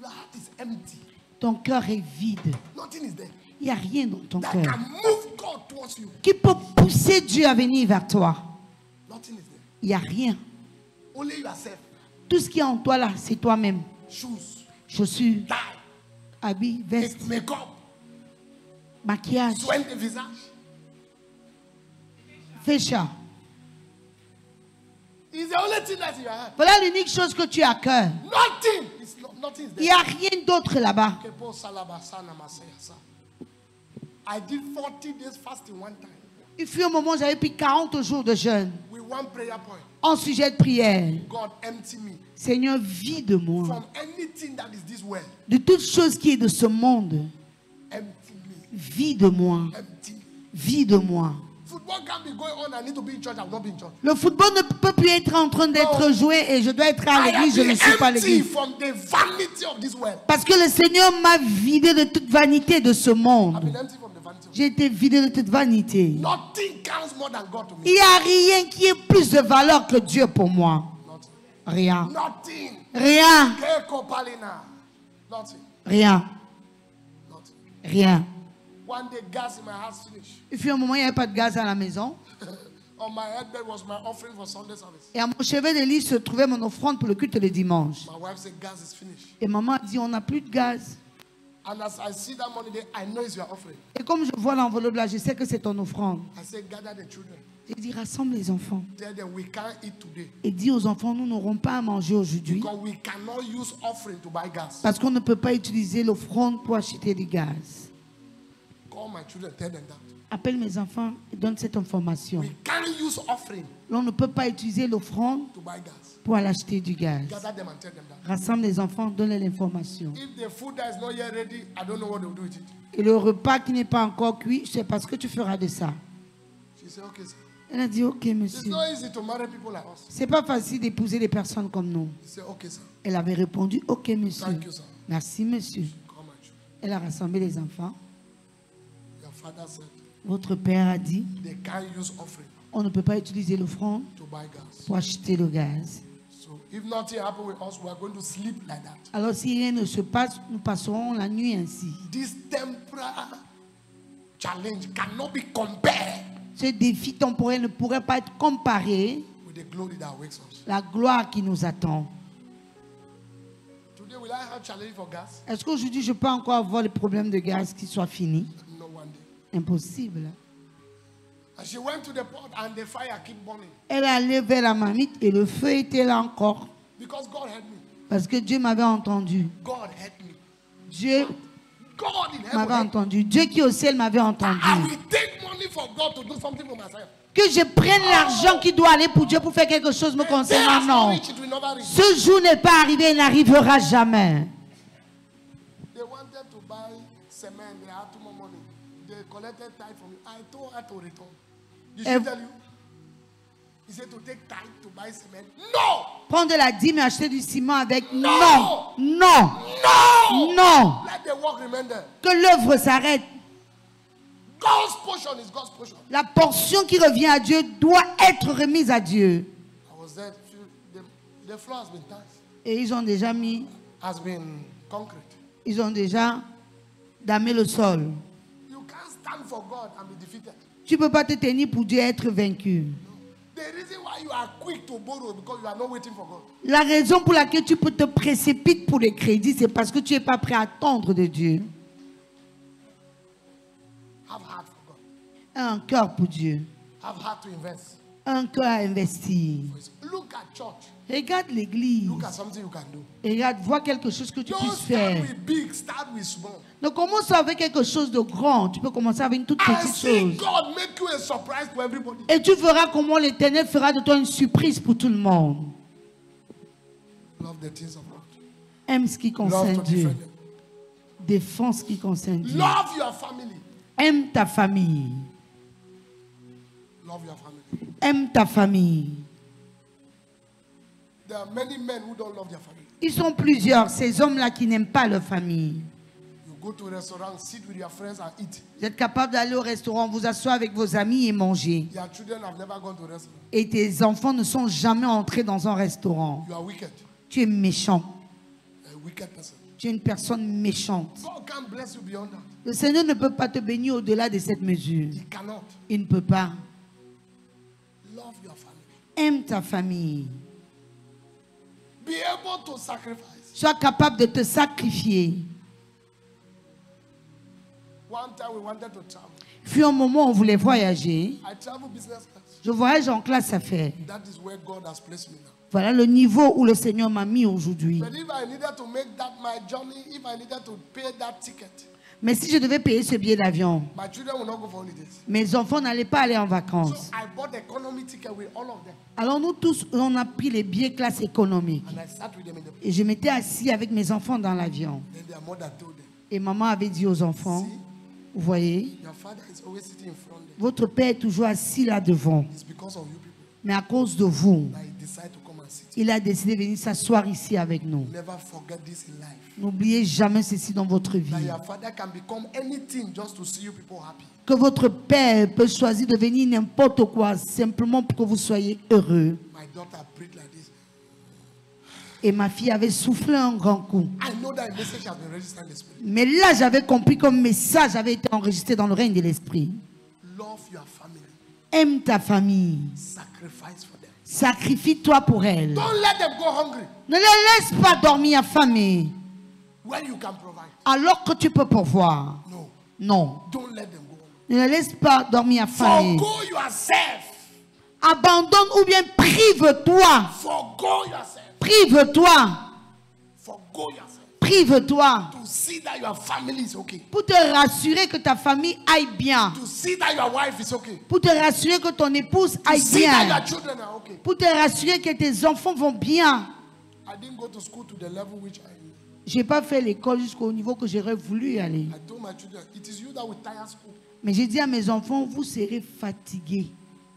Your heart is empty. Ton cœur est vide. Nothing is there. Il n'y a rien dans ton That cœur can move God towards you. qui peut pousser Dieu à venir vers toi. Nothing is there. Il n'y a rien. Only yourself. Tout ce qui est en toi là, c'est toi-même. Shoes, Chaussures, tie, habits, vestes, makeup, maquillage, soin de visage. fécha. It's the only thing that's in your heart. Voilà l'unique chose que tu as à cœur. Nothing. Nothing is Il n'y there. a rien d'autre là-bas. Kepo salaba sana masaya sa. I did 40 days fasting one time. Il fut un moment où j'avais pris 40 jours de jeûne. With one prayer point. En sujet de prière. God empty me Seigneur, vide-moi from anything that is this world. de toute chose qui est de ce monde. Empty me. Vide-moi. Empty me. Vide-moi. Football can't be going on. I need to be in church. I've not been in church. Le football ne peut plus être en train d'être joué et je dois être à I l'église, je ne have suis pas à been empty l'église. from the vanity of this world. Parce que le Seigneur m'a vidé de toute vanité de ce I've monde. been empty from the vanity of J'ai été vidé de toute vanité. Nothing counts more than God to me. Il n'y a rien qui ait plus de valeur que Dieu pour moi. Nothing. Rien. Nothing. Rien. Keko palina. Nothing. Rien. Nothing. Rien. One day gas in my house finished. Il fut un moment, il n'y avait pas de gaz à la maison. On my headbed was my offering for Sunday service. Et à mon chevet de lit se trouvait mon offrande pour le culte le dimanche. My wife said gas is finished. Et maman a dit, on n'a plus de gaz. And as I see that money there, I know it's your offering. Et comme je vois l'enveloppe là, je sais que c'est ton offrande. I said gather the children. J'ai dit, rassemble les enfants. Tell them we can't eat today. Et dis aux enfants, nous n'aurons pas à manger aujourd'hui. Because we cannot use offering to buy gas. Parce qu'on ne peut pas utiliser l'offrande pour acheter du gaz. Call my children, tell them that. Appelle mes enfants et donne cette information. We can't use offering On ne peut pas utiliser l'offrande to buy gas. pour aller acheter du gaz. Gather them and tell them that. Rassemble les enfants, donne-les l'information. If the food that is not yet ready, I don't know what they'll do with it. Et le repas qui n'est pas encore cuit, c'est parce que tu feras de ça. She said, okay, sir. Elle a dit, ok, It's monsieur. not easy to marry people like us. C'est pas facile d'épouser des personnes comme nous. He said, okay, sir. Elle avait répondu, ok, monsieur. Thank you, sir. Merci, monsieur. Call my children. Elle a rassemblé les enfants. Your father said Votre père a dit, they can't use offering on ne peut pas utiliser l'offrande to buy gas. pour acheter le gaz. So if nothing happens with us, we are going to sleep like that. Alors si rien ne se passe, nous passerons la nuit ainsi. This temporal challenge cannot be compared Ce défi temporel ne pourrait pas être comparé with the glory that awaits us. à la gloire qui nous attend. Today, will I have challenge for gas? Est-ce qu'aujourd'hui je peux encore avoir les problèmes de gaz qui soient finis? No, one day. Impossible. And she went to the pot and the fire keep burning Elle est allée vers la marmite et le feu était là encore. because God heard me. Parce que Dieu m'avait entendu. God heard me. Dieu God in m'avait heaven. entendu. Dieu qui est au ciel m'avait entendu. I will take money for God to do something for myself. Que je prenne l'argent qui doit aller pour Dieu pour faire quelque chose me They concernant, have not non. reached, it will never reach. Ce jour n'est pas arrivé et n'arrivera jamais. They wanted to buy cement. They had too much money. They collected tithe from me. I told her to return. Did she Ev- tell you? He said to take tithe to buy cement. No! Prendre la dîme et acheter du ciment avec Non. non, non, No! non. Let the work remain there. Que l'œuvre s'arrête. God's portion is God's portion. La portion qui revient à Dieu doit être remise à Dieu. I was there. The floor has been tiled. Et ils ont déjà mis, Has been concrete. ils ont déjà damé le sol. You can't stand for God and be defeated. Tu ne peux pas te tenir pour Dieu et être vaincu. The reason why you are quick to borrow is because you are not waiting for God. La raison pour laquelle tu peux te précipiter pour les crédits, c'est parce que tu n'es pas prêt à attendre de Dieu. Have heart for God. Un cœur pour Dieu. Have heart to invest. Un cœur à investir. Look at church. Regarde l'église. Look at something you can do. Et regarde, vois quelque chose que tu Don't puisses start faire. with big, start with small. Ne commence avec quelque chose de grand. Tu peux commencer avec une toute And petite see chose. God make you a surprise to everybody. Et tu verras comment l'Éternel fera de toi une surprise pour tout le monde. Love the things of God. Aime ce qui Love concerne to Dieu. defend them. Défends ce qui concerne Dieu. Love your family. Aime ta famille. Love your family. Aime ta famille. There are many men who don't love their family. Ils sont plusieurs, ces hommes-là qui n'aiment pas leur famille. You go to a restaurant, sit with your friends and eat. Vous êtes capable d'aller au restaurant, vous asseoir avec vos amis et manger. Your children have never gone to a restaurant. Et tes enfants ne sont jamais entrés dans un restaurant. You are wicked. Tu es méchant. A wicked person. Tu es une personne méchante. God can't bless you beyond that. Le Seigneur ne peut pas te bénir au-delà de cette mesure. He cannot. Il ne peut pas. Love your family. Aime ta famille. Be able to sacrifice. Sois capable de te sacrifier. One time we wanted to travel. Il fut un moment où on voulait voyager. I travel business class. Je voyage en classe affaires. That is where God has placed me now. Voilà le niveau où le Seigneur m'a mis aujourd'hui. But if I needed to make that my journey, if I needed to pay that ticket, Mais si je devais payer ce billet d'avion, my children will not go for holidays. mes enfants n'allaient pas aller en So vacances. I bought the economy ticket with all of them. Alors nous tous, on a pris les billets classe économique. And I sat with them in the Et je m'étais assis avec mes enfants dans l'avion. Then their mother told them, Et maman avait dit aux enfants, vous voyez, your father is always sitting in front there. votre père est toujours assis là devant. It's because of you people Mais à cause de vous, that he decided to come and sit. il a décidé de venir s'asseoir ici avec nous. Never forget this in life. N'oubliez jamais ceci dans votre That vie. your father can become anything just to see you people happy. Que votre père peut choisir de venir n'importe quoi, simplement pour que vous soyez heureux. My daughter breathed like this. Et ma fille avait soufflé un grand coup. I know that a message has been registered in the spirit. Mais là, j'avais compris qu'un message avait été enregistré dans le règne de l'esprit. Love your family. Aime ta famille. Sacrifice for them. Sacrifie-toi pour elle. Don't let them go hungry Ne les laisse pas dormir affamés when you can provide. alors que tu peux pourvoir. No. Non. Don't let them go hungry. Ne les laisse pas dormir affamés. Forgo yourself. Abandonne ou bien prive-toi. Forgo yourself. Prive-toi. Forgo yourself. Prive-toi to see that your family is okay. pour te rassurer que ta famille aille bien. To see that your wife is okay. Pour te rassurer que ton épouse To aille see that bien. your children are okay. Pour te rassurer que tes enfants vont bien. I didn't go to school to the level which I knew. Je n'ai pas fait l'école jusqu'au niveau que j'aurais voulu y aller. I told my children, it is you that will tire school. Mais j'ai dit à mes enfants, vous serez fatigués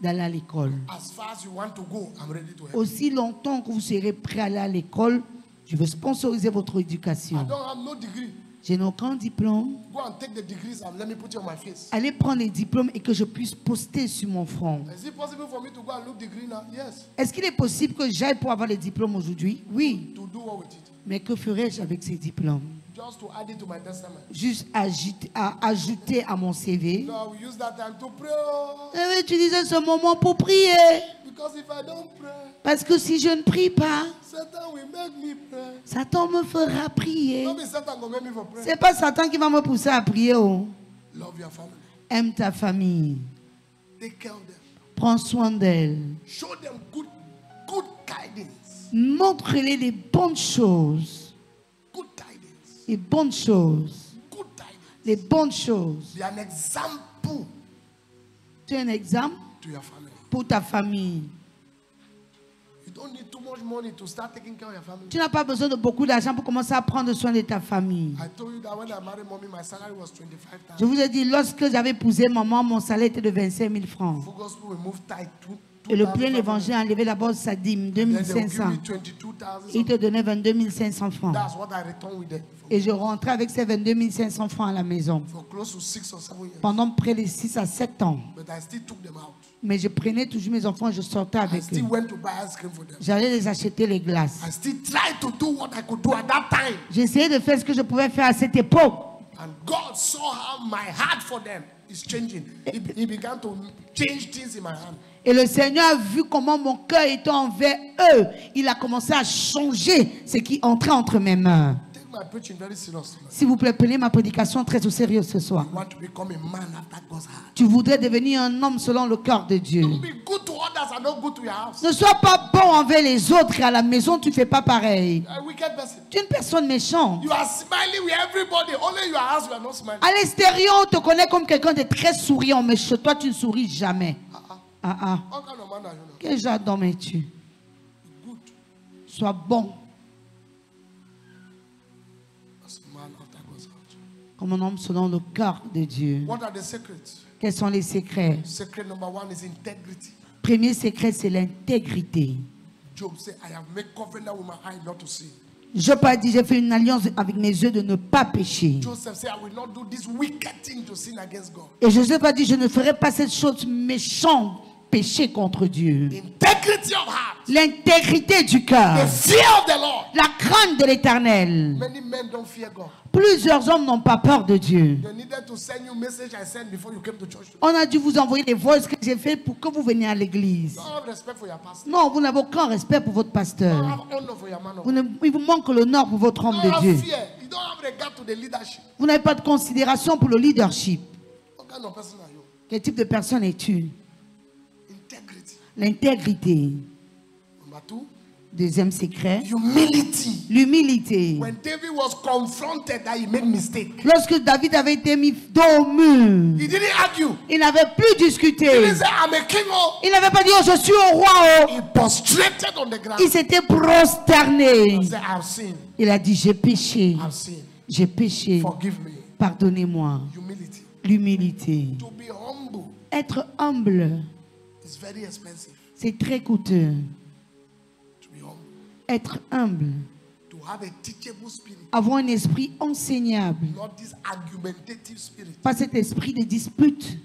d'aller à l'école. As far as you want to go, I'm ready to help. Aussi longtemps que vous serez prêts à aller à l'école, je veux sponsoriser votre I éducation. don't have no degree. Je n'ai aucun diplôme. Go and take the degrees and let me put it on my face. Allez prendre les diplômes et que je puisse poster sur mon front. Is it possible for me to go and look degree now? Yes. Est-ce qu'il est possible que j'aille pour avoir les diplômes aujourd'hui? Oui. To do what with it? Mais que ferais-je avec ces diplômes? Just to add it to my testament. Juste ajouter à mon CV. No, I will use that time to pray. Je vais utiliser ce moment pour prier. Because if I don't pray, Parce que si je ne prie pas, Satan will make me pray. Satan me fera prier. Don't be Satan go make me for pray. C'est pas Satan qui va me pousser à prier. Oh. Love your family. Aime ta famille. Take care of them. Prends soin d'elle. Show them good guidance. Montre-les les bonnes choses. Good guidance. Les bonnes choses. Good guidance. Les bonnes choses. Be an example Tu es un exemple to your family. pour ta famille. You don't need too much money to start taking care of your family. Tu n'as pas besoin de beaucoup d'argent pour commencer à prendre soin de ta famille. I told you that when I married mommy, my salary was 25,000. Je vous ai dit, lorsque j'avais épousé maman, mon salaire était de 25 000 francs. Full gospel will move tight. Et le plein évangile a enlevé d'abord sa dîme, Then they will give 2500. me 22,000. Il te donnait 22 500 francs. That's what I returned with them Et je rentrais avec ces 22 500 francs à la maison. for close to 6 or 7 years. Pendant près de 6 à 7 ans. But I still took them out. Mais je prenais toujours mes enfants et je sortais I avec still eux. went to buy ice cream for them. J'allais les acheter les glaces. I still tried to do what I could do at that time. J'essayais de faire ce que je pouvais faire à cette époque. And God saw how my heart for them is changing. He began to change things in my hand. Et le Seigneur a vu comment mon cœur était envers eux. Il a commencé à changer ce qui entrait entre mes mains. Take my preaching very seriously. S'il vous plaît, prenez ma prédication très au sérieux ce soir. You want to become a man after God's heart. Tu voudrais devenir un homme selon le cœur de Dieu. Don't be good to others and not good to your house. Ne sois pas bon envers les autres et à la maison tu ne fais pas pareil. A wicked person. Tu es une personne méchante. You are smiling with everybody. Only your house you are not smiling. À l'extérieur, on te connaît comme quelqu'un de très souriant, mais chez toi, tu ne souris jamais. Ah ah. What kind of man are you now? Quel genre d'homme es-tu? Good. Sois bon As a man after God's heart. comme un homme selon le cœur de Dieu. What are the secrets? Quels sont les secrets? Secret number 1 is integrity. Premier secret, c'est l'intégrité. Job said, I have made covenant with my eye not to sin. Job a dit, j'ai fait une alliance avec mes yeux de ne pas pécher. Joseph said, I will not do this wicked thing to sin against God. Et Joseph a dit, je ne ferai pas cette chose méchante, pécher contre Dieu. Integrity of heart. L'intégrité du The cœur. fear of the Lord. La crainte de l'Éternel. Many men don't fear God. Plusieurs hommes n'ont pas peur de Dieu. They needed to send you message I sent before you came to church. On a dû vous envoyer des voices que j'ai fait pour que vous veniez à l'église. Don't have respect for your pastor. Non, vous n'avez aucun respect pour votre Don't pasteur. have honor for your man of Vous God. il vous manque l'honneur pour votre homme You don't de Dieu. have fear. You don't have regard to the leadership. Vous n'avez pas de considération pour le leadership. What kind of person are you? Quel type de personne es-tu? Integrity. L'intégrité. Number 2, Deuxième secret, humility. l'humilité. When David was confronted that he made mistake, Lorsque David avait été mis dos au mur, he didn't argue. il n'avait plus He discuté. didn't say, I'm a king. Oh. Il n'avait pas dit, oh, je suis au roi. Oh. He prostrated on the ground. Il s'était prosterné. He said, I've sinned. Il a dit, j'ai péché. I've sinned. J'ai péché. Forgive me. Pardonnez-moi. Humility. L'humilité. To be humble Être humble, is very expensive. c'est très coûteux. To be humble. Être humble, To have a teachable spirit. avoir un esprit enseignable, Not this argumentative spirit. pas cet esprit de dispute.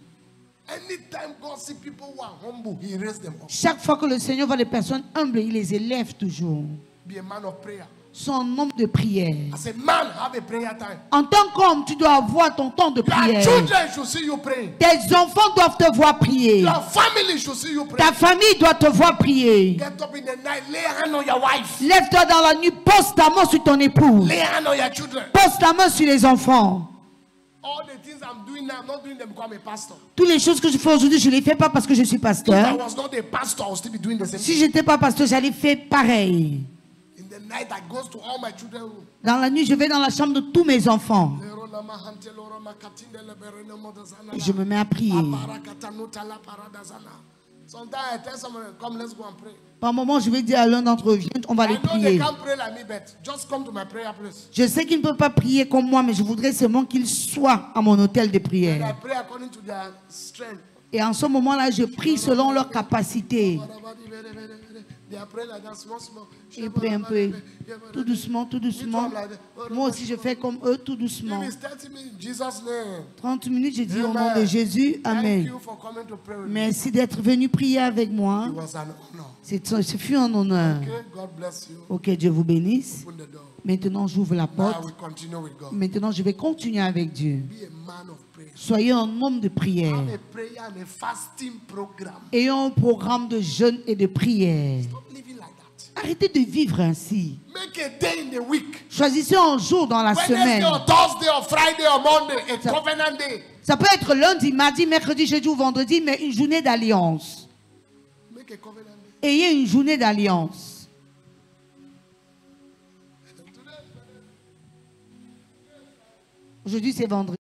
Anytime God sees people who are humble, He raises them up. Chaque fois que le Seigneur voit des personnes humbles, il les élève toujours. Be a man of prayer. Son nombre de prières. As a man, have a prayer time. En tant qu'homme, tu dois avoir ton temps de Your prière. children should see you praying. Tes enfants doivent te voir prier. Your family should see you praying. Ta famille doit te voir prier. Get up in the night, lay a hand on your wife. Lève-toi dans la nuit, pose ta main sur ton épouse. Lay a hand on your children. Pose ta main sur les enfants. All the things I'm doing now, I'm not doing them because I'm a pastor. Toutes les choses que je fais aujourd'hui, je ne les fais pas parce que je suis If I pasteur. was not a pastor, I would still be doing the same Si thing. je n'étais pas pasteur, j'allais faire pareil. In the the night I goes to all my children's room. Dans la nuit, je vais dans la chambre de tous mes enfants. Et je me mets à prier. Sometimes I tell someone, come, let's go and pray. Par moment, je vais dire à l'un d'entre eux, viens, on va I aller know they prier. can't pray like me, but just come to my prayer place. Je sais qu'ils ne peuvent pas prier comme moi, mais je voudrais seulement qu'ils soient à mon hôtel de And I prière. pray according to their strength. Et en ce moment-là, je prie selon leur capacité. They are praying like that, small, small. Ils prient un peu, tout doucement, tout doucement. Moi aussi, je fais comme eux, tout doucement. Give me 30 minutes in Jesus' name. 30 minutes, je dis au nom de Jésus, Thank Amen. you for coming to pray with me. Merci d'être venu prier avec moi. It was an honor. Ce fut un honneur. Okay, God bless you. Ok, Dieu vous bénisse. Open the door. Maintenant, j'ouvre la Now porte. we continue with God. Maintenant, je vais continuer avec Dieu. Be a man of prayer. Soyez un homme de prière. Have a prayer and a fasting program. Ayons un programme de jeûne et de prière. Stop living like that. Arrêtez de vivre ainsi. Make a day in the week. Choisissez un jour dans la Wednesday semaine. or Thursday or Friday or Monday, a covenant day. Ça peut être lundi, mardi, mercredi, jeudi ou vendredi, mais une journée d'alliance. Make a covenant day. Ayez une journée d'alliance. Aujourd'hui, c'est vendredi.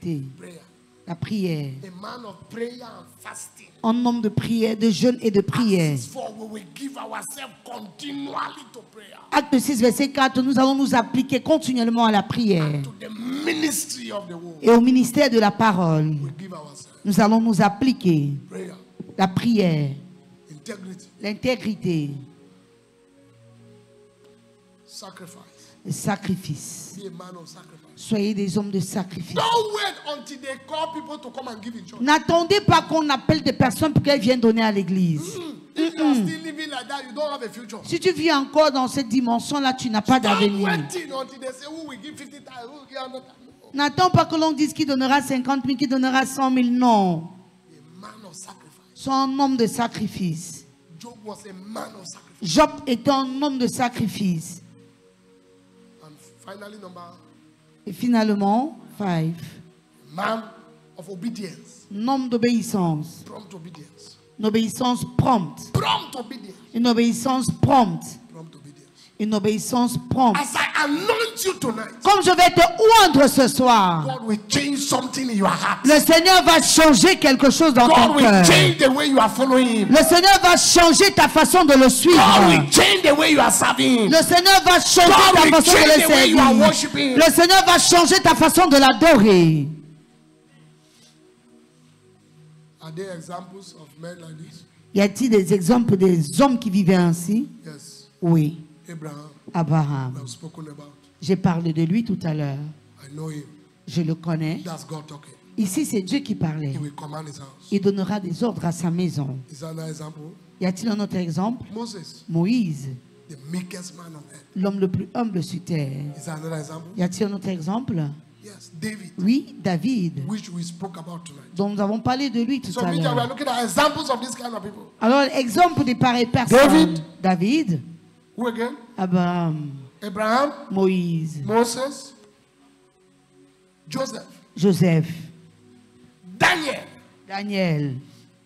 Prayer. La prière. A man of prayer and fasting. Un homme de prière, de jeûne et de prière. Acts 4, we will give ourselves continually to prayer. Acte 6, verset 4, nous allons nous appliquer continuellement à la prière To the ministry of the word. et au ministère de la parole. We give ourselves. Nous allons nous appliquer Prayer. la prière, Integrity. l'intégrité, Sacrifice. le sacrifice. Be a man of sacrifice. Soyez des hommes de sacrifice. Don't wait until they call people to come and give in church. N'attendez pas qu'on appelle des personnes pour qu'elles viennent donner à l'église. If you are still living like that, you don't have a future. Si tu vis encore dans cette dimension-là, tu n'as pas Don't d'avenir. waiting until they say, who will give 50,000, who will give 100,000. No. N'attends pas que l'on dise qui donnera 50 000, qui donnera 100 000. Non. A man of sacrifice. Sois un homme de sacrifice. Job was a man of sacrifice. Job était un homme de sacrifice. And finally, number Et finalement, 5. man of obedience. Un homme d'obéissance. Prompt obedience. Une obéissance prompte. Prompt obedience. Une obéissance prompte. Prompt obedience. Une obéissance prompte. As I anoint you tonight, Comme je vais te oindre ce soir, God will change something in your heart. le Seigneur va changer quelque chose dans ton God will cœur. change the way you are following Him. Le Seigneur va changer ta façon de le God suivre. will change the way you are serving Him. Le Seigneur va changer God ta will façon de change le the way you are servir. worshiping. Le Seigneur va changer ta façon de l'adorer. Are there examples of men like this? Y a-t-il des exemples des hommes qui vivaient ainsi? Yes. Oui. Abraham, Abraham. I've spoken about. J'ai parlé de lui tout à l'heure. I know him. Je le connais. That's God talking. Ici, c'est Dieu qui parlait. He will command his house. Il donnera des ordres à sa maison. Is that an example? Y a-t-il un autre exemple? Moses, Moïse, the meekest man on earth. l'homme le plus humble sur terre. Is that another example? Y a-t-il un autre exemple? Yes. David, Oui, David, which we spoke about tonight. dont nous avons parlé de lui tout So à media, we are l'heure. looking at examples of this kind of people. Alors, exemple des pareilles personnes. David, Who again? Abraham, Abraham, Moïse, Moses, Joseph, Joseph, Daniel. Daniel.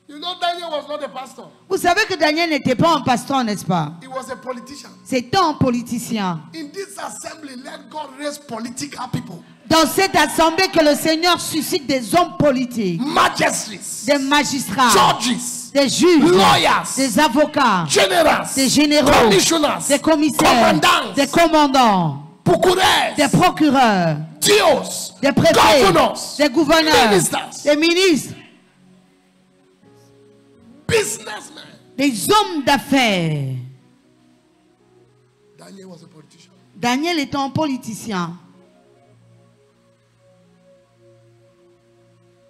You know, Daniel was not a pastor. Vous savez que Daniel n'était pas un pasteur, n'est-ce pas? He was a politician. C'était un politicien. In this assembly, let God raise political people. Dans cette assemblée, que le Seigneur suscite des hommes politiques, Magistrates, des magistrats, judges, des juges, lawyers, des avocats, generals, des généraux, commissioners, des commissaires, commandants, des commandants, procureurs, des procureurs, dios, des préfets, governors, des gouverneurs, ministers, des ministres, businessmen. des hommes d'affaires. Daniel was a politician. Daniel était un politicien.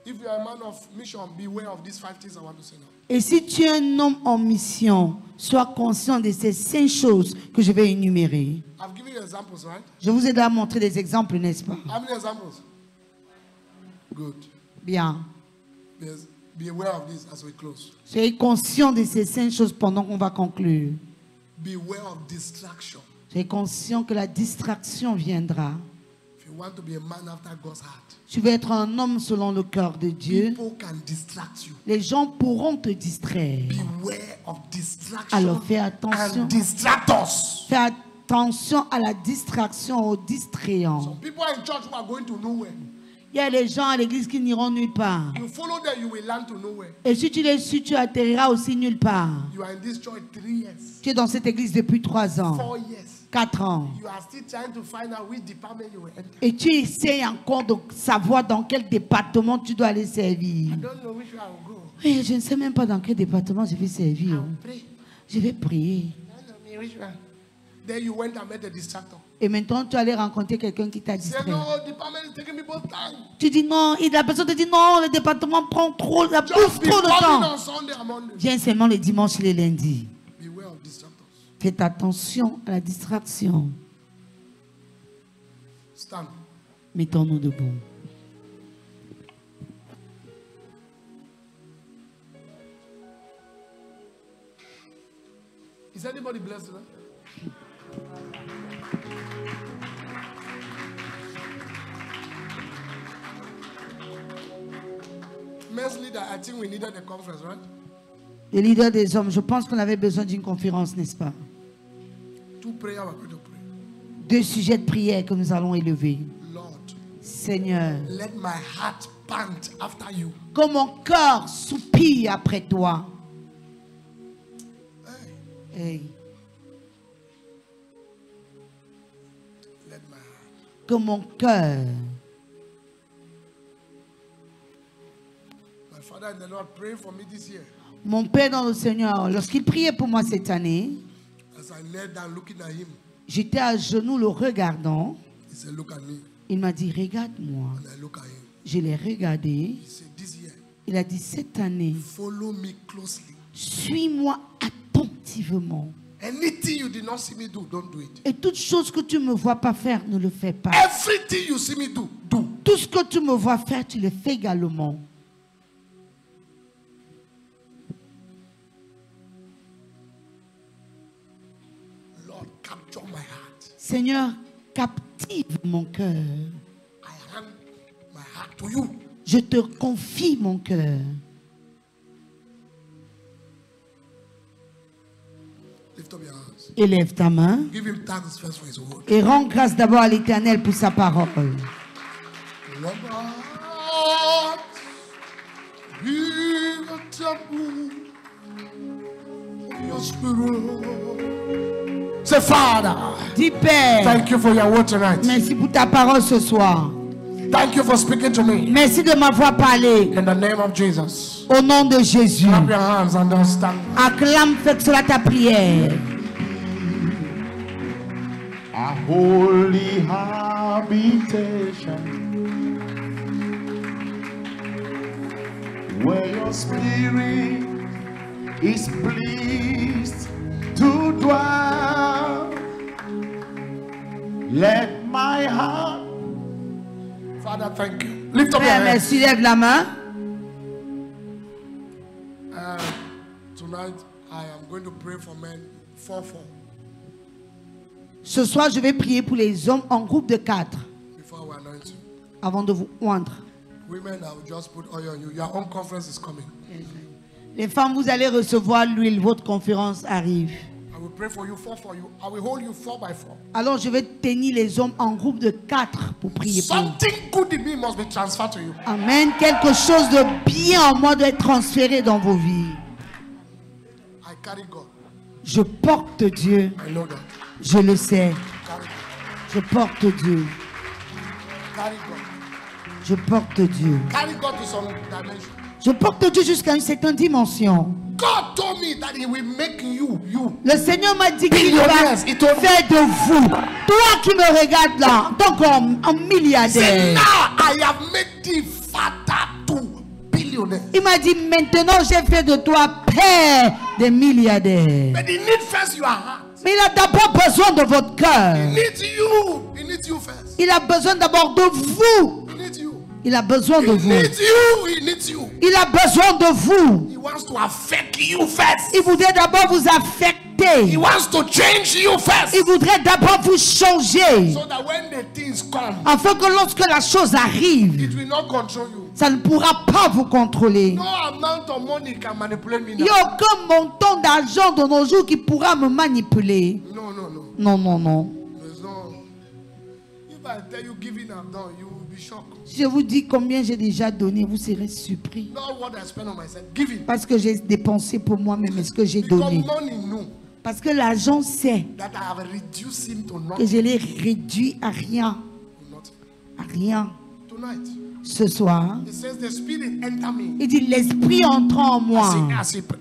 If you are a man of mission, beware of these 5 things I want to say now. Et si tu es un homme en mission, sois conscient de ces 5 choses que je vais énumérer. I've given you examples, right? Je vous ai déjà montré des exemples, n'est-ce pas? How many examples? Good. Bien. Yes. Be aware of this as we close. Soyez conscient de ces 5 choses pendant qu'on va conclure. Beware of distraction. Soyez conscient que la distraction viendra. If you want to be a man after God's heart, Tu veux être un homme selon le cœur de Dieu. people can distract you. Les gens pourront te distraire. Beware of distraction. Alors fais attention. And distractors. Fais attention à la distraction, aux distrayants. Some people in church who are going to nowhere. Il y a des gens à l'église qui n'iront nulle part. You follow them, you will land to nowhere. Et si tu les suis, tu atterriras aussi nulle part. You are in this church 3 years, Tu es dans cette église depuis 3 ans, 4 years. 4 ans. You are still trying to find out which department you will enter. Et tu essaies encore de savoir dans quel département tu dois aller servir. I don't know which one I will go. Oui, je ne sais même pas dans quel département je vais I servir. will pray. Je vais prier. I don't know which one. Then you went and met a distractor. Et maintenant, tu allais rencontrer quelqu'un qui t'a Say, distrait. no, department is taking people's time. Tu dis non, et la personne te dit non, le département prend trop, ça pousse Just be trop de coming temps. on Sunday and Monday. Viens seulement les dimanches et les lundis. Beware of distractors. Faites attention à la distraction. Stand. Mettons-nous debout. Is anybody blessed today? Men's leader, I think we needed a conference, right? Les leaders des hommes, je pense qu'on avait besoin d'une conférence, n'est-ce pas? 2 prayers we're going to pray. 2 sujets de prière que nous allons élever. Lord, Seigneur, let my heart pant after you. que mon cœur soupire après toi. Hey, Hey, let my heart. que mon cœur. My father and the Lord pray for me this year. Mon Père dans le Seigneur, lorsqu'il priait pour moi cette année, As I knelt down looking at him, j'étais à genoux le regardant. he said, look at me. Il m'a dit, regarde-moi. And I look at him. Je l'ai regardé. He said, this year, Il a dit, cette année, follow me closely. suis-moi attentivement. Anything you did not see me do, don't do it. Et toute chose que tu ne me vois pas faire, ne le fais pas. Everything you see me do, do. Tout ce que tu me vois faire, tu le fais également. Lord, capture my heart. Seigneur, captive mon cœur. I hand my heart to you. Je te confie mon cœur. Lift up your hands. Élève ta main Give him thanks first for his word. et rends grâce d'abord à l'Éternel pour sa parole. Lord, be the temple of your spirit. Say, Father, Dis Père, thank you for your word tonight. merci pour ta parole ce soir. Thank you for speaking to me. Merci de m'avoir parlé. In the name of Jesus. Au nom de Jésus. Clap your hands and don't stand. Acclame, fais cela ta prière. A holy habitation where your spirit is pleased to dwell. Let my heart Father, thank you. Lift up your Père, hands. merci, lève la main. Tonight, I am going to pray for men 4-4 Ce soir, je vais prier pour les hommes en groupe de 4 before we anoint you. avant de vous oindre. Women, I will just put oil on you. Your own conference is coming. Les femmes, vous allez recevoir l'huile. Votre conférence arrive. I will pray for you 4 for you. I will hold you 4 by 4. Alors, je vais tenir les hommes en groupe de 4 pour prier pour eux. Something good in me must be transferred to you. Amen. Quelque chose de bien en moi doit être transféré dans vos vies. I carry God. Je porte Dieu. I know that. Je le sais. Carry God. Je porte Dieu. Carry God. Je porte Dieu. Carry God to some dimension. Je porte Dieu jusqu'à une certaine dimension. God told me that He will make you. Le Seigneur m'a dit qu'il va Billionaires, il told me. faire de vous. Toi qui me regardes là, en tant qu'un Say, milliardaire. now I have made thee father to billionaires. Il m'a dit maintenant j'ai fait de toi père des milliardaires. But He needs first your heart. Mais il a d'abord besoin de votre cœur. He needs you. He needs you first. Il a besoin d'abord de vous. He needs you. Il a besoin de He vous. needs you. He needs you. Il a besoin de vous. He wants to affect you first. Il voudrait d'abord vous affecter. He wants to change you first. Il voudrait d'abord vous changer. So that when the things come, Afin que lorsque la chose arrive, it will not control you. ça ne pourra pas vous contrôler. No amount of money can manipulate me Il n'y now. a aucun montant d'argent de nos jours qui pourra me manipuler. No, no, no. Non, non, non. There's no. If I tell you giving I'm done, you will be shocked. Je vous dis combien j'ai déjà donné, vous serez surpris. Not what I spend on myself. Giving. Parce que j'ai dépensé pour moi-même et ce que j'ai Because donné. money know Parce que l'argent sait that I have reduced him to que nothing. je l'ai réduit à rien. To nothing. À rien. Tonight, Ce soir, it says the Spirit enter me. il dit l'esprit entrant en moi.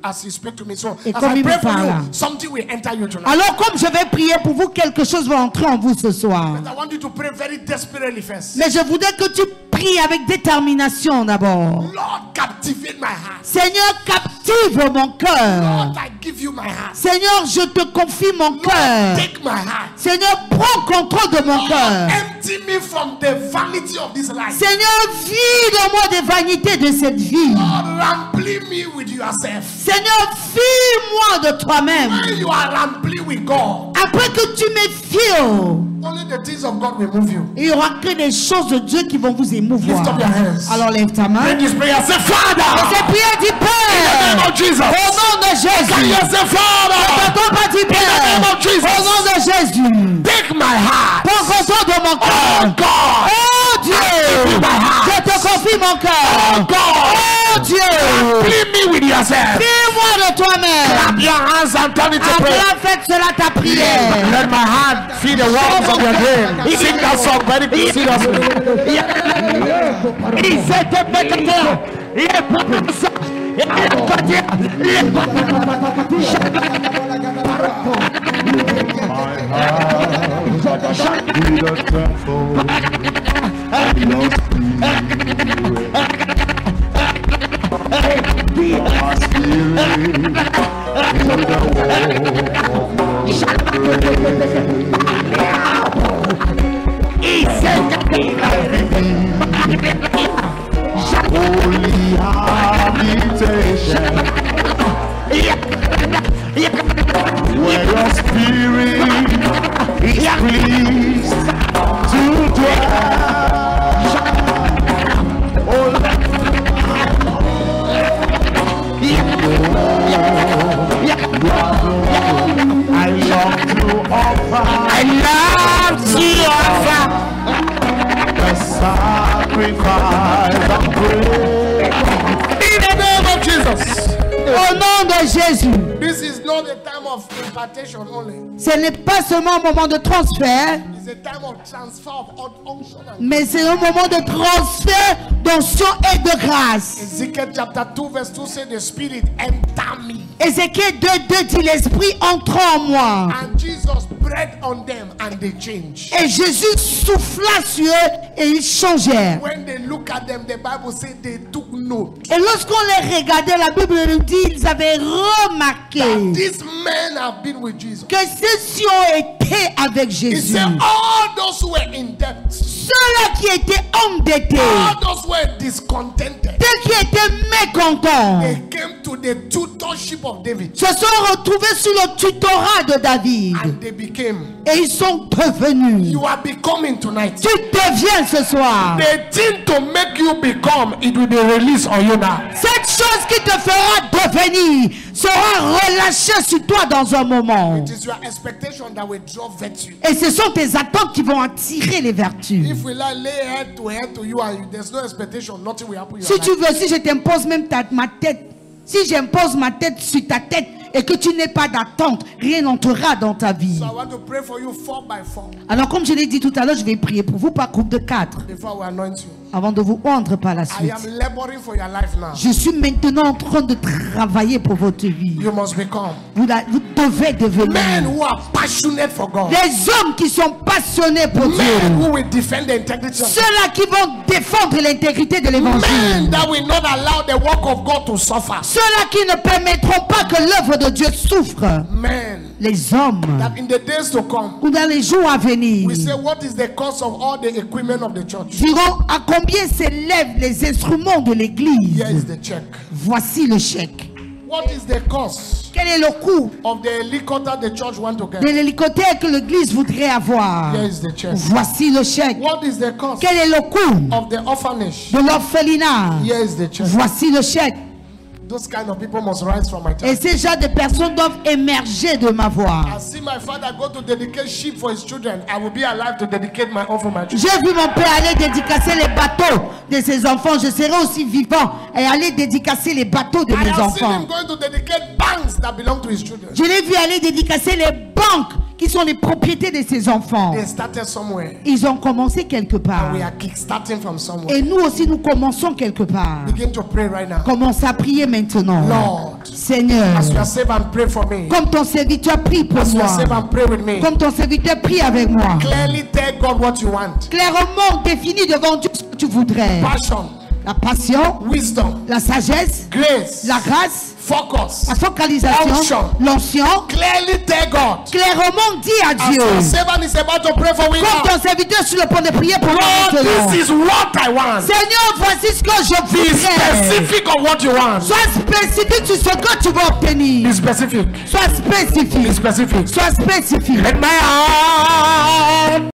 As he spoke to me. So Et as comme I il pray me for parle. you, something will enter you tonight. Alors comme je vais prier pour vous, quelque chose va entrer en vous ce soir. But I want you to pray very desperately first. Mais je voudrais que tu pries avec détermination d'abord. Lord, captivate my heart. Seigneur, captive mon cœur. Lord, I give you my heart. Seigneur, je te confie mon Lord, cœur. take my heart. Seigneur, prends contrôle de mon Lord, cœur. empty me from the vanity of this life. Seigneur, vide-moi des vanités de cette vie. Lord, rempli me with yourself. Seigneur, fie-moi de toi-même. When you are rempli with God, Après que tu me files, only the things of God will move you. il n'y aura que des choses de Dieu qui vont vous émouvoir. Lift up your hands. Alors lève ta main. Pray this prayer. Say, Et Father, cette prière dit in the name Père. of Jesus. Au nom de Can you Jésus. say, Father, T'entends pas dire in the name Père. of Jesus. Au nom de Jésus. Take my heart. Prends contrôle de mon Oh cœur. God. Oh Dieu. Je te confie mon Oh cœur. God. Oh Dieu. Fill me with yourself. Fie-moi de toi-même. Clap your hands and turn it to prayer. Après, faites cela ta prière. Let my hand feel the walls of your dream. Sing that song very seriously. Be the temple of your spirit. My spirit to the wall of your holy habitation. Where your spirit is pleased to dwell. I long to offer the sacrifice of praise. In the name of Jesus. Au nom de Jésus. This is not a time of impartation only. Ce n'est pas seulement un moment de transfert, It's a time of transfer of unction. mais c'est un moment de transfert d'onction et de grâce. Ezekiel chapter 2 verse 2 says the Spirit enter me. Ézéchiel 2:2 dit l'esprit entre en moi. And Jesus breathed on them and they changed. Et Jésus souffla sur eux et ils changèrent. When they look at them, the Bible says they took note. Et lorsqu'on les regardait, la Bible nous dit ils avaient remarqué That these men have been with Jesus. que ceux-ci ont été avec He Jésus. said all those who were in debt, Ceux-là qui étaient endettés, all those who were discontented, ceux qui étaient mécontents, they came to the tutorship of David se sont retrouvés sous le tutorat de David. and they became. Et ils sont devenus. You are becoming tonight. Tu deviens ce soir. The thing to make you become, it will be released on you now. Cette chose qui te fera devenir sera relâchée sur toi dans un moment. It is your expectation that will draw virtue. Et ce sont tes attentes qui vont attirer les vertus. If we like lay head to you and there's no expectation, nothing will happen in your Si tu life. veux, si je t'impose même ma tête, si j'impose ma tête sur ta tête et que tu n'aies pas d'attente, rien n'entrera dans ta vie. So I want to pray for you 4 by 4 Alors comme je l'ai dit tout à l'heure, je vais prier pour vous par groupe de 4 before we anoint you. avant de vous rendre par la I suite. am laboring for your life now. Je suis maintenant en train de travailler pour votre vie. You must become Vous devez men devenir who are passionate for God. des hommes qui sont passionnés pour Men Dieu. who will defend the integrity of God. Ceux-là qui vont défendre l'intégrité de Men l'évangile. that will not allow the work of God to suffer. Ceux-là qui ne permettront pas que l'œuvre de Dieu souffre. Men Les hommes, that in the days to come, ou dans les jours à venir, we say, what is the cost of all the equipment of the church? diront à combien s'élèvent les instruments de l'église. Here is the check. Voici le chèque. What is the cost Quel est le coût of the helicopter the church want to de get? l'hélicoptère que l'église voudrait avoir? Here is the check. Voici le chèque. What is the cost Quel est le coût of the orphanage? de l'orphelinat? Here is the check. Voici le chèque. Those kind of people must rise from my Et time. ces genres de personnes doivent émerger de ma voix. I see my father go to dedicate sheep for his children. I will be alive to dedicate my own for my children. J'ai vu mon père aller dédicacer les bateaux de ses enfants. Je serai aussi vivant et aller dédicacer les bateaux de I mes have seen enfants. him going to dedicate banks that belong to his children. Je l'ai vu aller dédicacer les banques qui sont les propriétés de ses enfants. They started somewhere. Ils ont commencé quelque part. And we are kick-starting from somewhere. Et nous aussi, nous commençons quelque part. Begin to pray right now. Commence à prier maintenant. Lord, Seigneur, as you are saved and pray for me. comme ton serviteur prie pour As you moi, are saved and pray with me. comme ton serviteur prie avec moi, Clearly tell God what you want. clairement définis devant Dieu ce que tu voudrais. Passion, La passion, wisdom, la sagesse, grace, la grâce, focus. la focalisation, Unction. l'onction. Clearly tell God. Clairement dis à As Dieu, your servant is about to pray for me comme now. ton serviteur sur le point de prier pour moi Lord, maintenant. this is what I want. Seigneur, voici ce que je Be voudrais. specific on what you want. Sois spécifique sur ce que tu vas obtenir. Be specific. Sois Be spécifique. specific. Sois spécifique. In my heart.